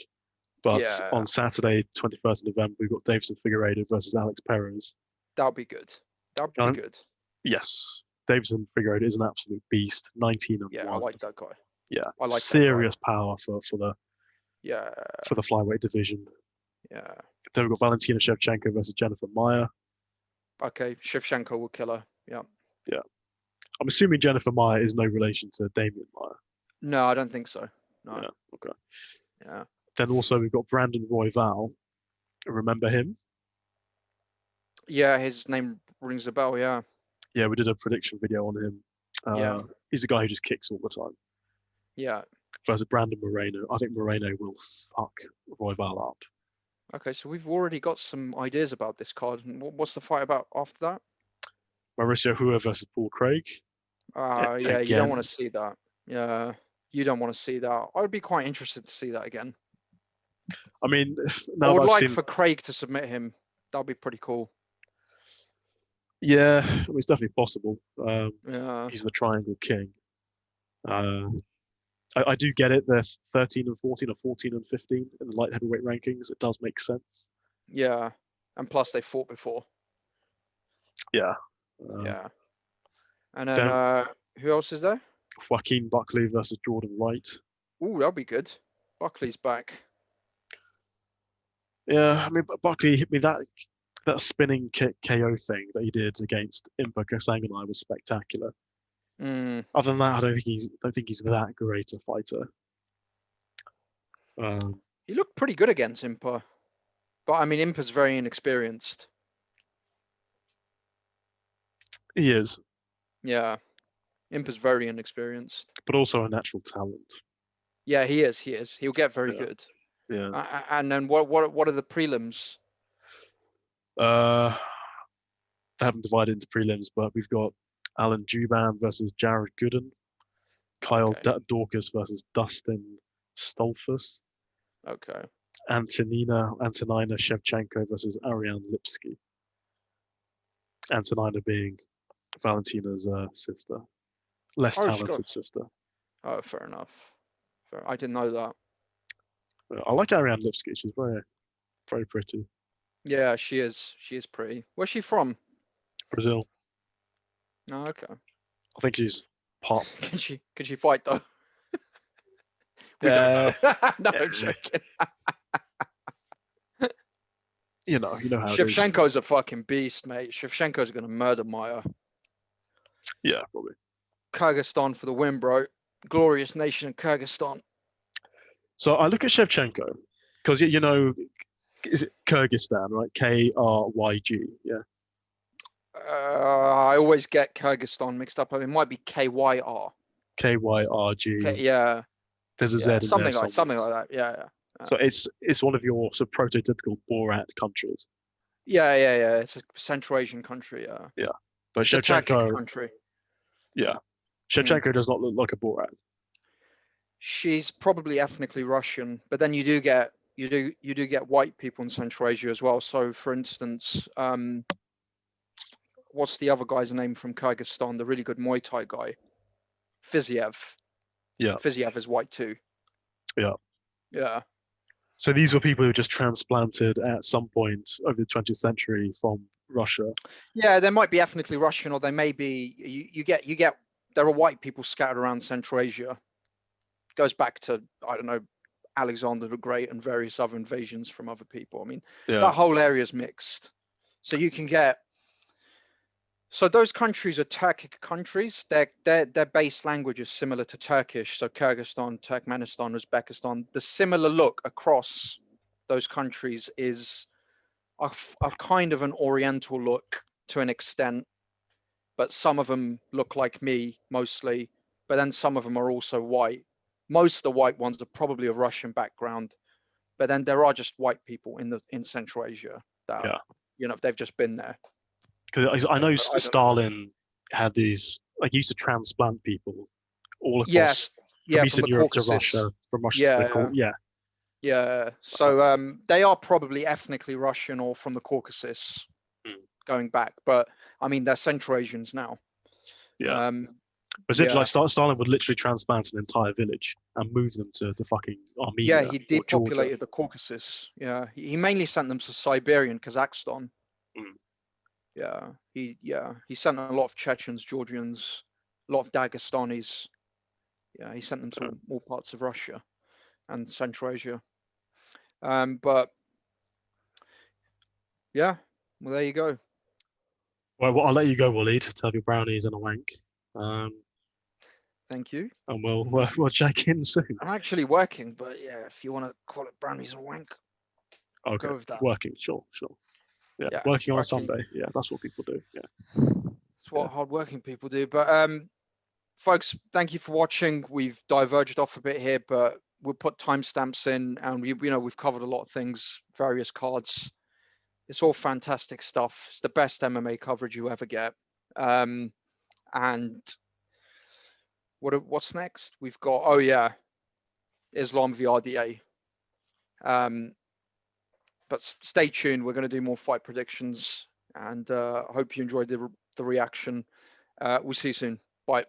Speaker 2: But on Saturday, 21st of November, we've got Davison Figueiredo versus Alex Perez.
Speaker 1: That'll be good. That'll be good.
Speaker 2: Yes. Davison Figueiredo is an absolute beast. 19-1.
Speaker 1: Yeah, I like that guy.
Speaker 2: Yeah.
Speaker 1: I like
Speaker 2: serious power for the flyweight division.
Speaker 1: Yeah.
Speaker 2: Then we've got Valentina Shevchenko versus Jennifer Maia.
Speaker 1: Okay, Shevchenko will kill her. Yeah.
Speaker 2: Yeah. I'm assuming Jennifer Maia is no relation to Damian Maia.
Speaker 1: No, I don't think so. No.
Speaker 2: Yeah, okay.
Speaker 1: Yeah.
Speaker 2: Then also we've got Brandon Royval. Remember him?
Speaker 1: Yeah, his name rings a bell, yeah.
Speaker 2: Yeah, we did a prediction video on him. He's a guy who just kicks all the time.
Speaker 1: Yeah.
Speaker 2: Versus Brandon Moreno. I think Moreno will fuck Royval up.
Speaker 1: Okay, so we've already got some ideas about this card. What's the fight about after that?
Speaker 2: Mauricio Hua versus Paul Craig.
Speaker 1: Yeah, you don't want to see that. Yeah, you don't want to see that. I would be quite interested to see that again.
Speaker 2: I mean,
Speaker 1: I would like for Craig to submit him. That would be pretty cool.
Speaker 2: Yeah, I mean, it's definitely possible.
Speaker 1: He's
Speaker 2: the Triangle King. I do get it. They're 13 and 14 or 14 and 15 in the light heavyweight rankings. It does make sense.
Speaker 1: Yeah, and plus they fought before.
Speaker 2: Yeah.
Speaker 1: Yeah. And then who else is there?
Speaker 2: Joaquin Buckley versus Jordan Wright.
Speaker 1: Ooh, that'll be good. Buckley's back.
Speaker 2: Yeah, I mean, Buckley, that spinning kick KO thing that he did against Impa Kasanganay was spectacular. Other than that, I don't think he's that great a fighter.
Speaker 1: He looked pretty good against Impa, but I mean, Impa's very inexperienced.
Speaker 2: He is.
Speaker 1: Yeah, Impa's very inexperienced,
Speaker 2: but also a natural talent.
Speaker 1: Yeah, he is. He'll get very good.
Speaker 2: Yeah.
Speaker 1: And then what are the prelims?
Speaker 2: They haven't divided into prelims, but we've got Alan Juban versus Jared Gooden, Kyle Dorcas versus Dustin Stolfus.
Speaker 1: Okay.
Speaker 2: Antonina Shevchenko versus Ariane Lipsky. Antonina being Valentina's sister, less talented sister.
Speaker 1: Oh, fair enough. I didn't know that.
Speaker 2: I like Ariane Lipsky. She's very, very pretty.
Speaker 1: Yeah, she is. She is pretty. Where's she from?
Speaker 2: Brazil.
Speaker 1: Oh, okay.
Speaker 2: I think she's pop.
Speaker 1: Can she fight though? We don't know. No, I'm joking.
Speaker 2: You know how
Speaker 1: Shevchenko's a fucking beast, mate. Shevchenko's gonna murder Maia.
Speaker 2: Yeah, probably.
Speaker 1: Kyrgyzstan for the win, bro. Glorious nation of Kyrgyzstan.
Speaker 2: So I look at Shevchenko because Is it Kyrgyzstan, right? K-R-Y-G, yeah.
Speaker 1: I always get Kyrgyzstan mixed up. It might be K-Y-R.
Speaker 2: K-Y-R-G.
Speaker 1: Yeah.
Speaker 2: There's a Z in there
Speaker 1: something
Speaker 2: somewhere.
Speaker 1: like that. Yeah.
Speaker 2: So it's one of your sort of prototypical Borat countries.
Speaker 1: Yeah. It's a Central Asian country.
Speaker 2: Yeah, but
Speaker 1: It's a Turkic
Speaker 2: Shevchenko,
Speaker 1: country.
Speaker 2: yeah, Shevchenko does not look like a Borat.
Speaker 1: She's probably ethnically Russian, but then you do get white people in Central Asia as well. So, for instance, what's the other guy's name from Kyrgyzstan? The really good Muay Thai guy, Fiziev.
Speaker 2: Yeah,
Speaker 1: Fiziev is white too. Yeah.
Speaker 2: So these were people who were just transplanted at some point over the 20th century from Russia.
Speaker 1: Yeah, they might be ethnically Russian, or they may be. You get. There are white people scattered around Central Asia. It goes back to, I don't know, Alexander the Great and various other invasions from other people. I mean, that whole area is mixed. So you can get. So those countries are Turkic countries. Their base language is similar to Turkish. So Kyrgyzstan, Turkmenistan, Uzbekistan. The similar look across those countries is a kind of an Oriental look to an extent, but some of them look like me mostly. But then some of them are also white. Most of the white ones are probably of Russian background. But then there are just white people in Central Asia that they've just been there.
Speaker 2: Because I know Stalin had these, like, he used to transplant people all across from Eastern Europe to Russia, from Russia to the Caucasus.
Speaker 1: Yeah. So they are probably ethnically Russian or from the Caucasus going back, but I mean they're Central Asians now.
Speaker 2: Yeah. Essentially, like Stalin would literally transplant an entire village and move them to fucking Armenia.
Speaker 1: Yeah, he depopulated the Caucasus. Yeah, he mainly sent them to Siberia and Kazakhstan. Yeah, he sent a lot of Chechens, Georgians, a lot of Dagestanis. Yeah, he sent them to all parts of Russia and Central Asia. But yeah, well, there you go.
Speaker 2: Well, I'll let you go, Waleed, to have your brownies and a wank.
Speaker 1: Thank you.
Speaker 2: And we'll check in soon.
Speaker 1: I'm actually working, but yeah, if you want to call it brownies and wank,
Speaker 2: okay,
Speaker 1: go with that.
Speaker 2: Working, sure. Yeah, working on a Sunday. Yeah, that's what people do. Yeah,
Speaker 1: it's what hardworking people do. But folks, thank you for watching. We've diverged off a bit here, but we'll put timestamps in, and we've covered a lot of things, various cards. It's all fantastic stuff. It's the best MMA coverage you ever get. And what's next? We've got Islam VRDA. But stay tuned. We're going to do more fight predictions, and I hope you enjoyed the reaction. We'll see you soon. Bye.